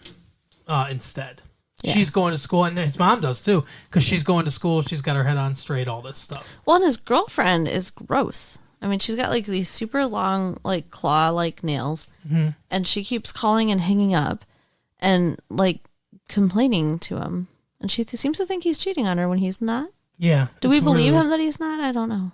S1: instead. Yeah. She's going to school, and his mom does too, because she's going to school. She's got her head on straight, all this stuff.
S2: Well, and his girlfriend is gross. I mean, she's got like these super long, like claw-like nails, and she keeps calling and hanging up, and like complaining to him. And she seems to think he's cheating on her when he's not.
S1: Yeah.
S2: Do we believe him that he's not? I don't know.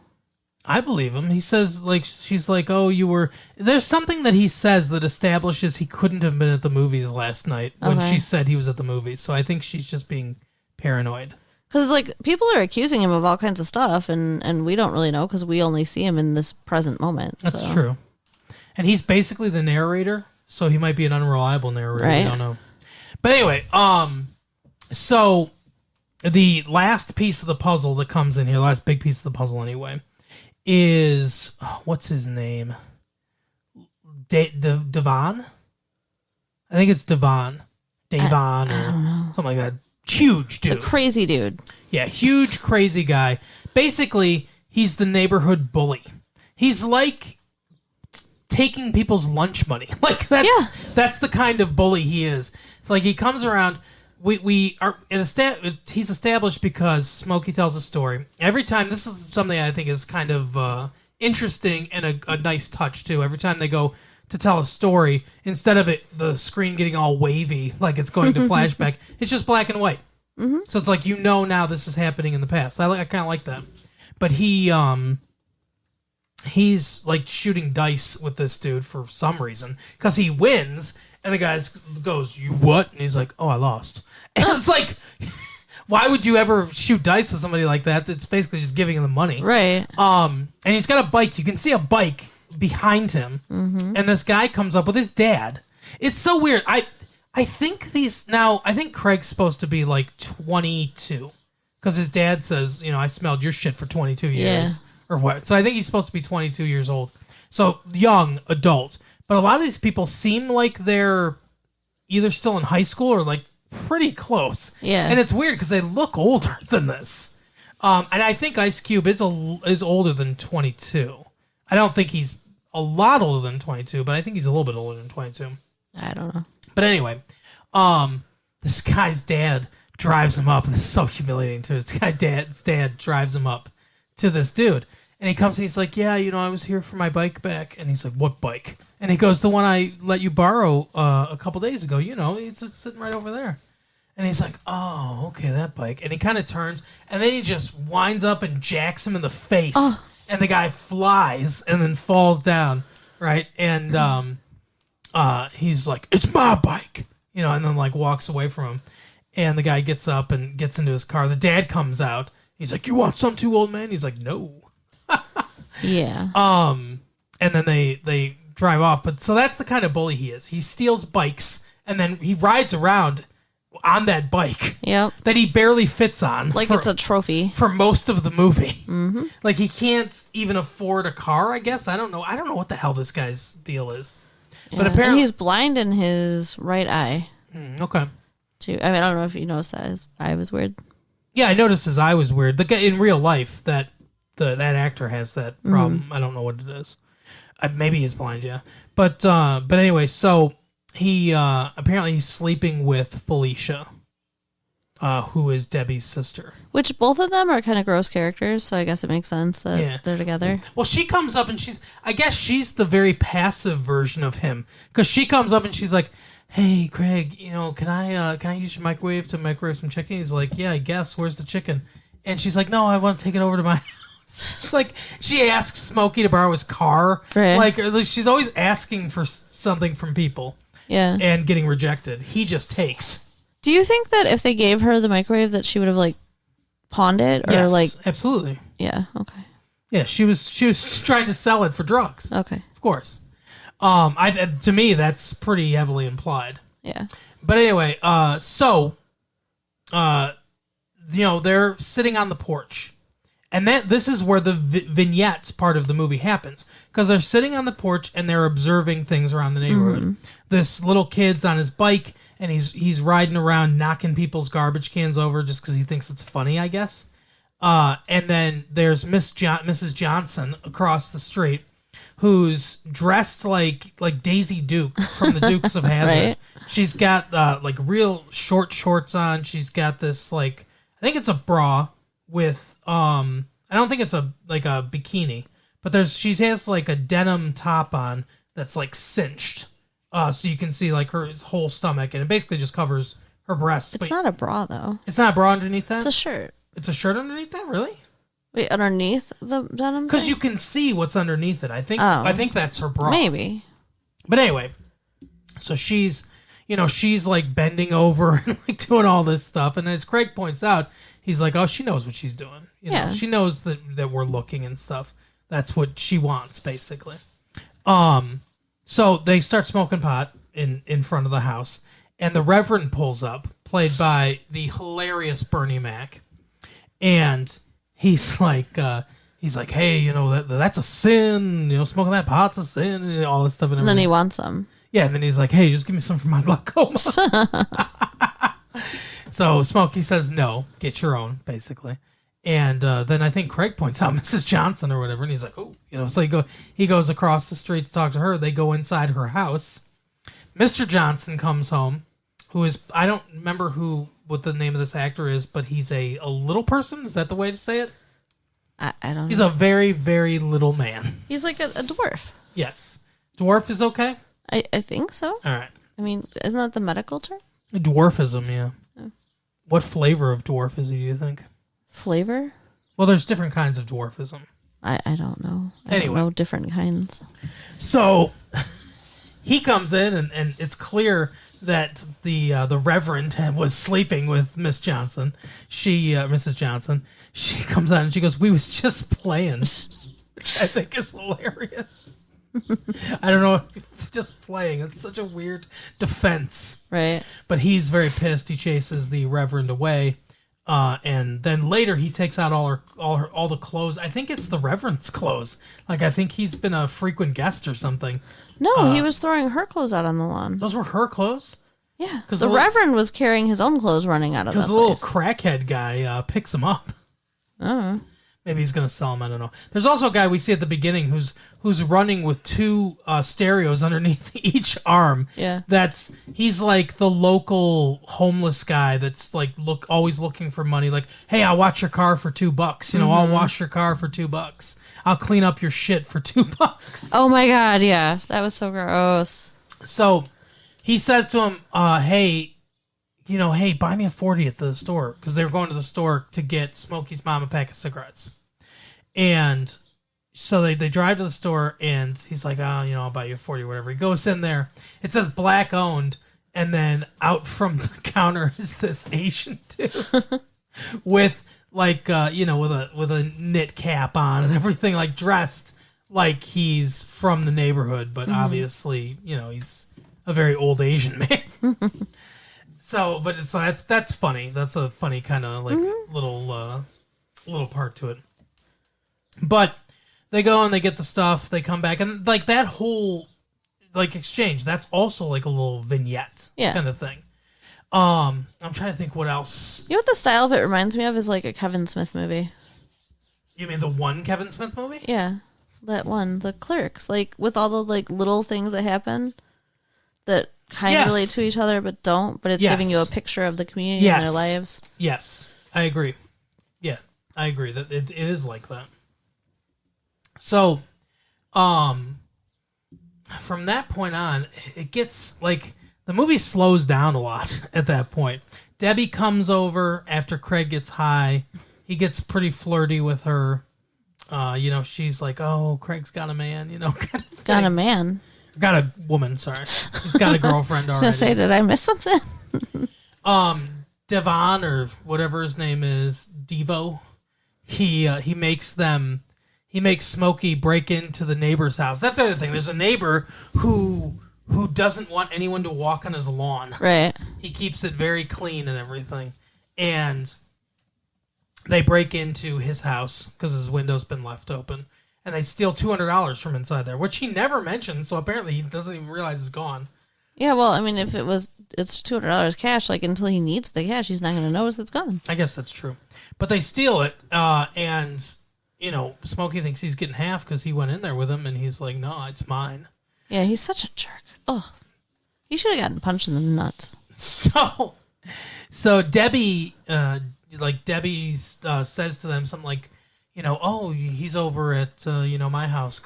S1: I believe him. He says, like, she's like, oh, you were... There's something that he says that establishes he couldn't have been at the movies last night when she said he was at the movies. So I think she's just being paranoid.
S2: Because, like, people are accusing him of all kinds of stuff, and we don't really know because we only see him in this present moment.
S1: That's true. And he's basically the narrator, so he might be an unreliable narrator. Right. We don't know. But anyway, so the last piece of the puzzle that comes in here, the last big piece of the puzzle anyway, is, what's his name? Devon? I think it's Devon. Davon or something like that. Huge dude.
S2: A crazy dude.
S1: Yeah, huge, crazy guy. Basically, he's the neighborhood bully. He's like taking people's lunch money. Like, that's the kind of bully he is. Like, he comes around... We are he's established because Smokey tells a story. Every time, this is something I think is kind of interesting and a nice touch, too. Every time they go to tell a story, instead of the screen getting all wavy, like it's going to flashback, it's just black and white. Mm-hmm. So it's like, now this is happening in the past. I kind of like that. But he's like shooting dice with this dude for some reason, because he wins, and the guy goes, you what? And he's like, oh, I lost. And it's like, why would you ever shoot dice with somebody like that? It's basically just giving them money.
S2: Right.
S1: And he's got a bike. You can see a bike behind him. Mm-hmm. And this guy comes up with his dad. It's so weird. I think I think Craig's supposed to be like 22. Because his dad says, I smelled your shit for 22 years. Yeah. Or what. So I think he's supposed to be 22 years old. So young, adult. But a lot of these people seem like they're either still in high school or like pretty close.
S2: Yeah.
S1: And it's weird because they look older than this. And I think Ice Cube is older than 22. I don't think he's a lot older than 22, but I think he's a little bit older than 22.
S2: I don't know.
S1: But anyway, this guy's dad drives him up. This is so humiliating too. Dad's dad drives him up to this dude. And he comes and he's like, yeah, I was here for my bike back. And he's like, what bike? And he goes, the one I let you borrow a couple days ago. It's just sitting right over there. And he's like, oh, okay, that bike. And he kind of turns, and then he just winds up and jacks him in the face. Oh. And the guy flies and then falls down, right? And he's like, "It's my bike," and then like walks away from him. And the guy gets up and gets into his car. The dad comes out. He's like, "You want some too, old man?" He's like, "No."
S2: Yeah.
S1: And then they drive off. But so that's the kind of bully he is. He steals bikes and then he rides around on that bike.
S2: Yep.
S1: That he barely fits on.
S2: Like it's a trophy.
S1: For most of the movie.
S2: Mm-hmm.
S1: Like he can't even afford a car, I guess. I don't know what the hell this guy's deal is.
S2: Yeah.
S1: But apparently
S2: and he's blind in his right eye.
S1: Okay.
S2: Too. I mean, I don't know if you noticed that his eye was weird.
S1: Yeah, I noticed his eye was weird. The guy in real life, that actor has that problem. I don't know what it is. Maybe he's blind, yeah. But anyway, so he apparently he's sleeping with Felicia, who is Debbie's sister.
S2: Which both of them are kind of gross characters, so I guess it makes sense that they're together.
S1: Well, she comes up and I guess she's the very passive version of him, because she comes up and she's like, "Hey, Craig, can I use your microwave to microwave some chicken?" He's like, "Yeah, I guess. Where's the chicken?" And she's like, "No, I want to take it over to my house." It's like she asks Smokey to borrow his car.
S2: Right.
S1: Like she's always asking for something from people.
S2: Yeah.
S1: And getting rejected. He just takes.
S2: Do you think that if they gave her the microwave that she would have like pawned it or
S1: yes,
S2: like
S1: absolutely.
S2: Yeah, okay.
S1: Yeah, she was trying to sell it for drugs.
S2: Okay.
S1: Of course. To me that's pretty heavily implied.
S2: Yeah.
S1: But anyway, they're sitting on the porch. And this is where the vignettes part of the movie happens. Because they're sitting on the porch and they're observing things around the neighborhood. Mm-hmm. This little kid's on his bike and he's riding around knocking people's garbage cans over just because he thinks it's funny, I guess. And then there's Mrs. Johnson across the street, who's dressed like Daisy Duke from the Dukes of Hazzard. Right. She's got like real short shorts on. She's got this I think it's a bra with I don't think it's a bikini, but she has like a denim top on that's like cinched, so you can see like her whole stomach, and it basically just covers her breasts.
S2: It's not a bra though.
S1: It's not a bra underneath that.
S2: It's a shirt.
S1: It's a shirt underneath that, really?
S2: Wait, underneath the denim?
S1: Because you can see what's underneath it. I think that's her bra.
S2: Maybe.
S1: But anyway, so she's like bending over and like doing all this stuff, and as Craig points out, he's like, "Oh, she knows what she's doing. She knows that we're looking and stuff. That's what she wants, basically." So they start smoking pot in front of the house, and the Reverend pulls up, played by the hilarious Bernie Mac, and he's like, "Hey, that's a sin. Smoking that pot's a sin," and all this stuff. And
S2: then he wants some.
S1: Yeah, and then he's like, "Hey, just give me some for my glaucoma." So Smokey says, "No, get your own," basically. And then I think Craig points out Mrs. Johnson or whatever, and he's like, "Oh, So he goes across the street to talk to her. They go inside her house. Mr. Johnson comes home, who is, I don't remember what the name of this actor is, but he's a little person. Is that the way to say it?
S2: I don't know.
S1: He's a very, very little man.
S2: He's like a dwarf.
S1: Yes. Dwarf is okay?
S2: I think so.
S1: All right.
S2: I mean, isn't that the medical term?
S1: Dwarfism, yeah. Oh. What flavor of dwarfism do you think?
S2: Flavor?
S1: Well, there's different kinds of dwarfism.
S2: I don't know.
S1: Anyway.
S2: I don't know different kinds.
S1: So he comes in, and it's clear that the Reverend was sleeping with Miss Johnson. Mrs. Johnson. She comes out and she goes, "We was just playing," which I think is hilarious. I don't know, just playing. It's such a weird defense.
S2: Right.
S1: But he's very pissed. He chases the Reverend away. And then later he takes out all the clothes. I think it's the Reverend's clothes. Like, I think he's been a frequent guest or something.
S2: No, he was throwing her clothes out on the lawn.
S1: Those were her clothes?
S2: Yeah. Because the Reverend was carrying his own clothes running out of that place.
S1: Because the little crackhead guy picks him up.
S2: Oh. Maybe
S1: he's going to sell them. I don't know. There's also a guy we see at the beginning who's running with two stereos underneath each arm.
S2: Yeah.
S1: He's like the local homeless guy that's like always looking for money. Like, "Hey, I'll watch your car for $2. I'll wash your car for $2. I'll clean up your shit for $2."
S2: Oh my God. Yeah. That was so gross.
S1: So he says to him, "Hey, hey, buy me a 40 at the store," because they were going to the store to get Smokey's mom a pack of cigarettes. And so they drive to the store, and he's like, oh, I'll buy you 40 or whatever. He goes in there. It says black owned, and then out from the counter is this Asian dude with with a knit cap on and everything, like dressed like he's from the neighborhood, but obviously, he's a very old Asian man. So, but that's funny. That's a funny kind of like little part to it. But they go and they get the stuff. They come back, and like that whole like exchange. That's also like a little vignette kind of thing. I'm trying to think what else.
S2: You know what the style of it reminds me of is like a Kevin Smith movie.
S1: You mean the one Kevin Smith movie?
S2: Yeah, that one, The Clerks. Like with all the like little things that happen that kind of relate to each other but don't. But it's giving you a picture of the community and their lives.
S1: Yes, I agree. Yeah, I agree that it is like that. So, from that point on, it gets like the movie slows down a lot at that point. Debbie comes over after Craig gets high. He gets pretty flirty with her. She's like, "Oh, Craig's got a man," kind of thing.
S2: Got a man.
S1: Got a woman. Sorry, he's got a girlfriend already.
S2: I was gonna say, did I miss something?
S1: Devon or whatever his name is, Devo. He makes Smokey break into the neighbor's house. That's the other thing. There's a neighbor who doesn't want anyone to walk on his lawn.
S2: Right.
S1: He keeps it very clean and everything. And they break into his house because his window's been left open. And they steal $200 from inside there, which he never mentions. So apparently he doesn't even realize it's gone.
S2: Yeah, well, I mean, if it's $200 cash, like until he needs the cash, he's not going to notice it's gone.
S1: I guess that's true. But they steal it, and Smokey thinks he's getting half because he went in there with him, and he's like, "No, it's mine."
S2: Yeah, he's such a jerk. Oh, he should have gotten punched in the nuts.
S1: So Debbie, says to them something like, "Oh, he's over at my house,"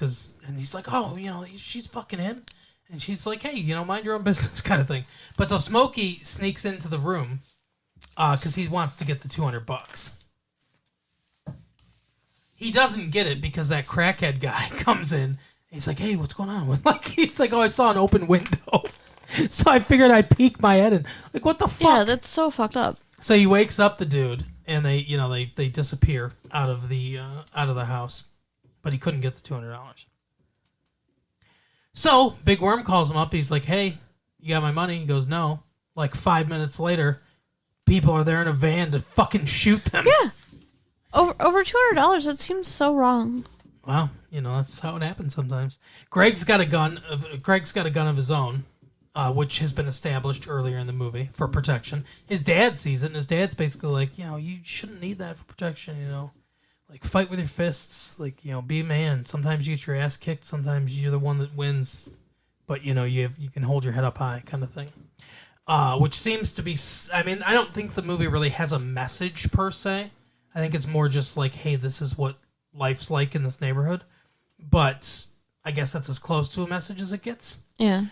S1: and he's like, "Oh, she's fucking him," and she's like, "Hey, mind your own business," kind of thing. But so Smokey sneaks into the room because he wants to get the $200. He doesn't get it because that crackhead guy comes in. He's like, "Hey, what's going on?" He's like, "Oh, I saw an open window, so I figured I'd peek my head in." Like, what the fuck?
S2: Yeah, that's so fucked up.
S1: So he wakes up the dude, and they disappear out of the house, but he couldn't get the $200. So Big Worm calls him up. He's like, "Hey, you got my money?" He goes, "No." Like 5 minutes later, people are there in a van to fucking shoot them.
S2: Yeah. Over $200, that seems so wrong.
S1: Well, that's how it happens sometimes. Greg's got a gun of his own, which has been established earlier in the movie for protection. His dad sees it, and his dad's basically like, you shouldn't need that for protection, like fight with your fists, like, be a man. Sometimes you get your ass kicked, sometimes you're the one that wins, but you can hold your head up high, kind of thing. Which seems to be, I mean, I don't think the movie really has a message per se. I think it's more just like, hey, this is what life's like in this neighborhood. But I guess that's as close to a message as it gets.
S2: Yeah.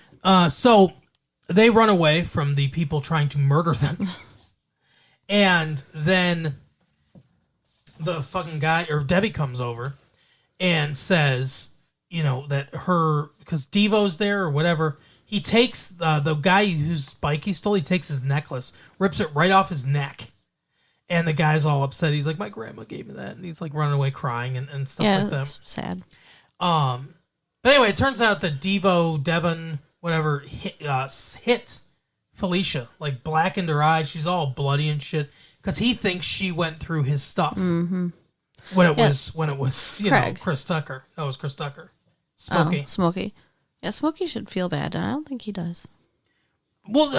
S1: So they run away from the people trying to murder them. And then the fucking guy, or Debbie, comes over and says, that because Devo's there or whatever, he takes the guy whose bike he stole, he takes his necklace, rips it right off his neck. And the guy's all upset. He's like, "My grandma gave me that." And he's like running away crying and stuff like that. Yeah,
S2: it's sad.
S1: But anyway, it turns out that Devon, whatever, hit Felicia, like blackened her eyes. She's all bloody and shit because he thinks she went through his stuff.
S2: Mm-hmm.
S1: When it was Chris Tucker. That was Chris Tucker. Smokey.
S2: Oh, Smokey. Yeah, Smokey should feel bad, and I don't think he does.
S1: Well,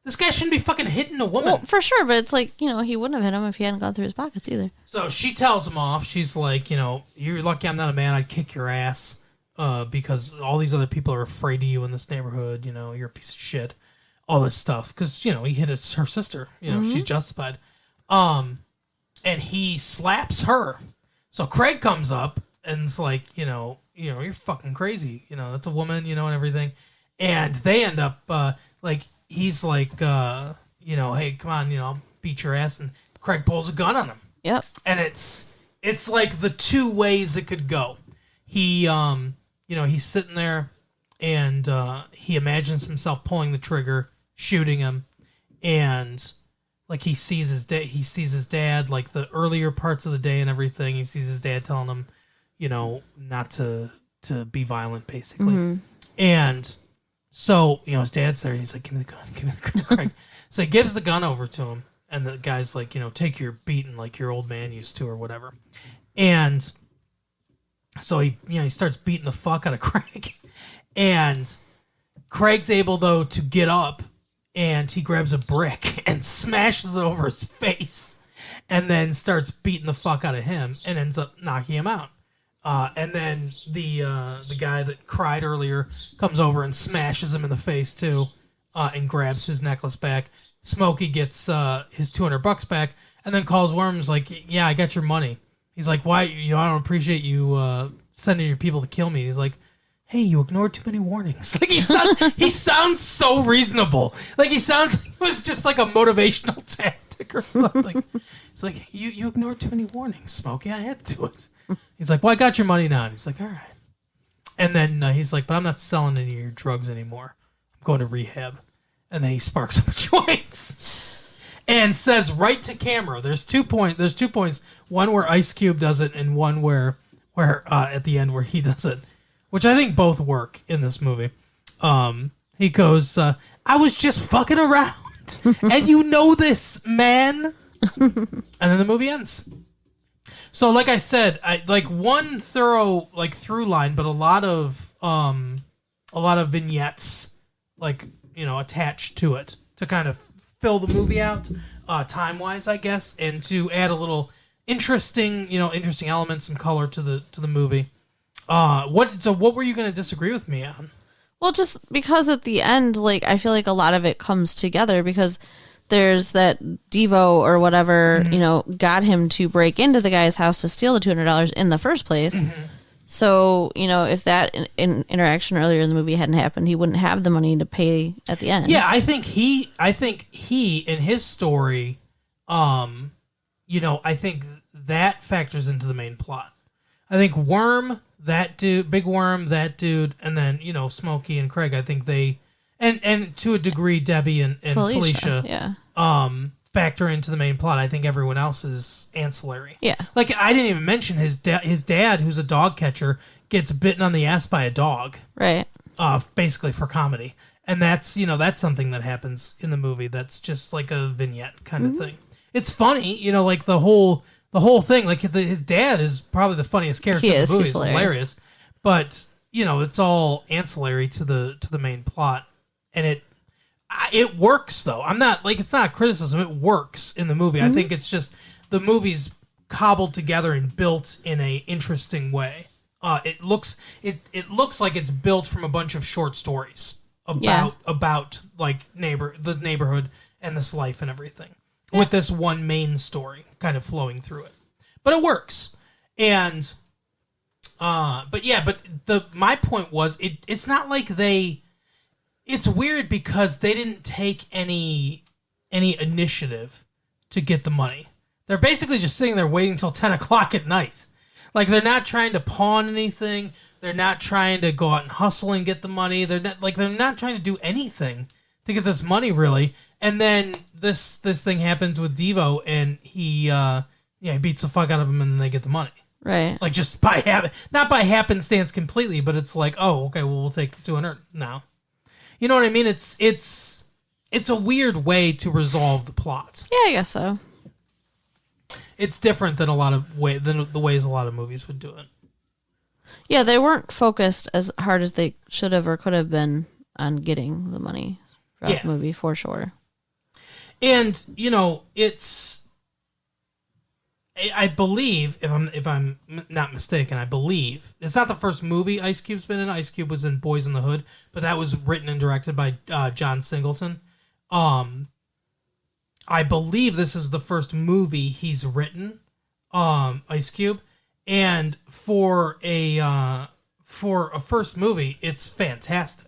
S1: this guy shouldn't be fucking hitting a woman.
S2: Well, for sure, but it's like, he wouldn't have hit him if he hadn't gone through his pockets either.
S1: So she tells him off. She's like, "You're lucky I'm not a man. I'd kick your ass because all these other people are afraid of you in this neighborhood. You're a piece of shit." All this stuff. Because, he hit her sister. She's justified. And he slaps her. So Craig comes up and is like, you're fucking crazy. That's a woman, and everything. And they end up, he's like, "Hey, come on, I'll beat your ass." And Craig pulls a gun on him.
S2: Yep.
S1: And it's like the two ways it could go. he's sitting there and he imagines himself pulling the trigger, shooting him, and like he sees his dad like the earlier parts of the day and everything. He sees his dad telling him, not to be violent, basically. And so, his dad's there. He's like, give me the gun, Craig. So he gives the gun over to him, and the guy's like, take your beating like your old man used to or whatever. And so he starts beating the fuck out of Craig. And Craig's able, though, to get up, and he grabs a brick and smashes it over his face, and then starts beating the fuck out of him and ends up knocking him out. And then the guy that cried earlier comes over and smashes him in the face too, and grabs his necklace back. Smokey gets his $200 back, and then calls Worms like, "Yeah, I got your money." He's like, "Why? I don't appreciate you sending your people to kill me." He's like, "Hey, you ignored too many warnings." Like he sounds so reasonable. Like he sounds like it was just like a motivational tactic or something. It's like you ignored too many warnings, Smokey. I had to do it. He's like, "Well, I got your money now." And he's like, "All right." And then he's like, "But I'm not selling any of your drugs anymore. I'm going to rehab." And then he sparks up joints and says right to camera. There's 2 points. One where Ice Cube does it, and one where at the end where he does it, which I think both work in this movie. He goes, "I was just fucking around, and you know this, man." And then the movie ends. So, like I said, I like one thorough through line, but a lot of vignettes, attached to it to kind of fill the movie out, time wise, I guess, and to add a little interesting elements and color to the movie. What were you going to disagree with me on?
S2: Well, just because at the end, I feel like a lot of it comes together because there's that Devo or whatever, got him to break into the guy's house to steal the $200 in the first place. Mm-hmm. So, if that interaction earlier in the movie hadn't happened, he wouldn't have the money to pay at the end.
S1: Yeah, I think he in his story, I think that factors into the main plot. I think Worm, that dude, Big Worm, that dude, and then, Smokey and Craig, I think they, and to a degree, Debbie and Felicia,
S2: yeah.
S1: Factor into the main plot. I think everyone else is ancillary.
S2: Yeah.
S1: I didn't even mention his dad, who's a dog catcher, gets bitten on the ass by a dog.
S2: Right.
S1: Basically for comedy. And that's something that happens in the movie. That's just like a vignette kind of thing. It's funny, the whole thing. His dad is probably the funniest character in the movie. He's hilarious. But, it's all ancillary to the main plot. And it works, though. I'm not it's not criticism. It works in the movie. I think it's just the movie's cobbled together and built in a interesting way. It looks like it's built from a bunch of short stories about the neighborhood and this life and everything, with this one main story kind of flowing through it. But it works. And my point was it's not like it's weird because they didn't take any initiative to get the money. They're basically just sitting there waiting until 10 o'clock at night. They're not trying to pawn anything. They're not trying to go out and hustle and get the money. They're not trying to do anything to get this money, really. And then this thing happens with Devo, and he beats the fuck out of him, and then they get the money.
S2: Right.
S1: Just by not by happenstance completely, but it's like, oh, okay, well, we'll take the 200 now. You know what I mean? It's a weird way to resolve the plot.
S2: Yeah, I guess so.
S1: It's different than the ways a lot of movies would do it.
S2: Yeah, they weren't focused as hard as they should have or could have been on getting the money for the movie, for sure.
S1: And it's. I believe, if I'm not mistaken, I believe it's not the first movie Ice Cube's been in. Ice Cube was in Boys in the Hood, but that was written and directed by John Singleton. I believe this is the first movie he's written, Ice Cube, and for a first movie, it's fantastic.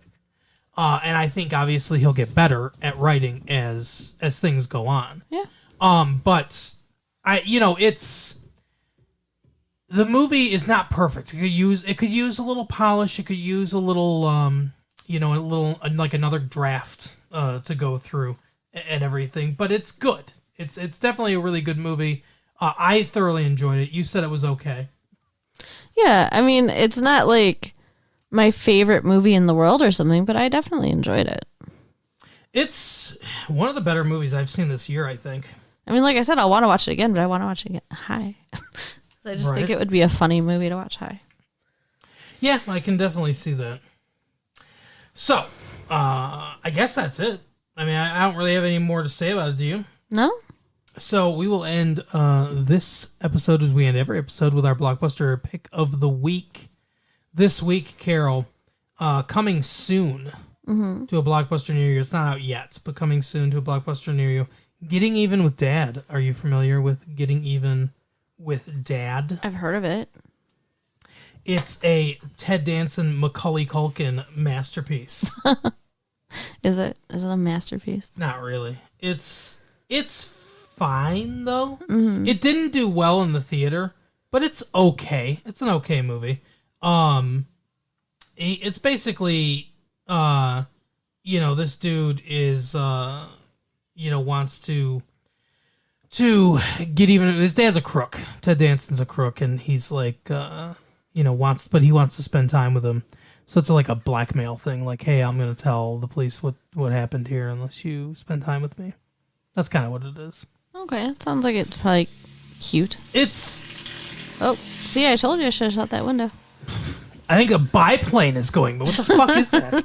S1: And I think obviously he'll get better at writing as things go on.
S2: Yeah.
S1: But it's the movie is not perfect. It could use a little polish. It could use a little, like another draft to go through and everything. But it's good. It's definitely a really good movie. I thoroughly enjoyed it. You said it was okay.
S2: Yeah, I mean, it's not like my favorite movie in the world or something, but I definitely enjoyed it.
S1: It's one of the better movies I've seen this year, I think.
S2: I mean, like I said, I'll want to watch it again, but I want to watch it again high. So I just think it would be a funny movie to watch high.
S1: Yeah, I can definitely see that. So, I guess that's it. I mean, I don't really have any more to say about it, do you?
S2: No?
S1: So we will end this episode as we end every episode with our blockbuster pick of the week. This week, Carol, coming soon to a blockbuster near you. It's not out yet, but coming soon to a blockbuster near you. Getting Even with Dad. Are you familiar with Getting Even with Dad?
S2: I've heard of it.
S1: It's a Ted Danson, Macaulay Culkin masterpiece.
S2: Is it a masterpiece?
S1: Not really. It's fine though. Mm-hmm. It didn't do well in the theater, but it's okay. It's an okay movie. It's basically this dude is wants to get even. His dad's a crook. Ted Danson's a crook, and he's like he wants to spend time with him. So it's like a blackmail thing. Like, hey, I'm gonna tell the police what happened here unless you spend time with me. That's kind of what it is.
S2: Okay, it sounds like it's probably cute.
S1: It's.
S2: Oh, see, I told you I should have shut that window.
S1: I think a biplane is going, but what the fuck is that?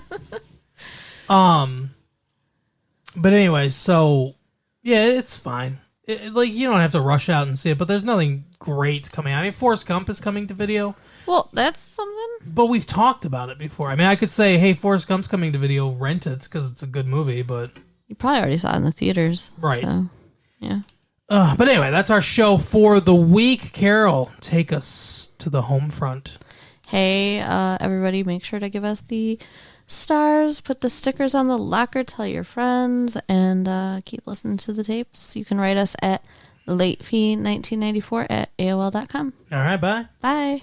S1: But anyway, so yeah, it's fine. Like, you don't have to rush out and see it, but there's nothing great coming out. I mean, Forrest Gump is coming to video.
S2: Well, that's something.
S1: But we've talked about it before. I mean, I could say, hey, Forrest Gump's coming to video, rent it because it's a good movie, but
S2: you probably already saw it in the theaters,
S1: right?
S2: So, yeah.
S1: But anyway, that's our show for the week. Carol, take us to the home front.
S2: Hey, everybody, make sure to give us the stars, put the stickers on the locker, tell your friends, and keep listening to the tapes. You can write us at latefee1994@aol.com.
S1: All right, bye.
S2: Bye.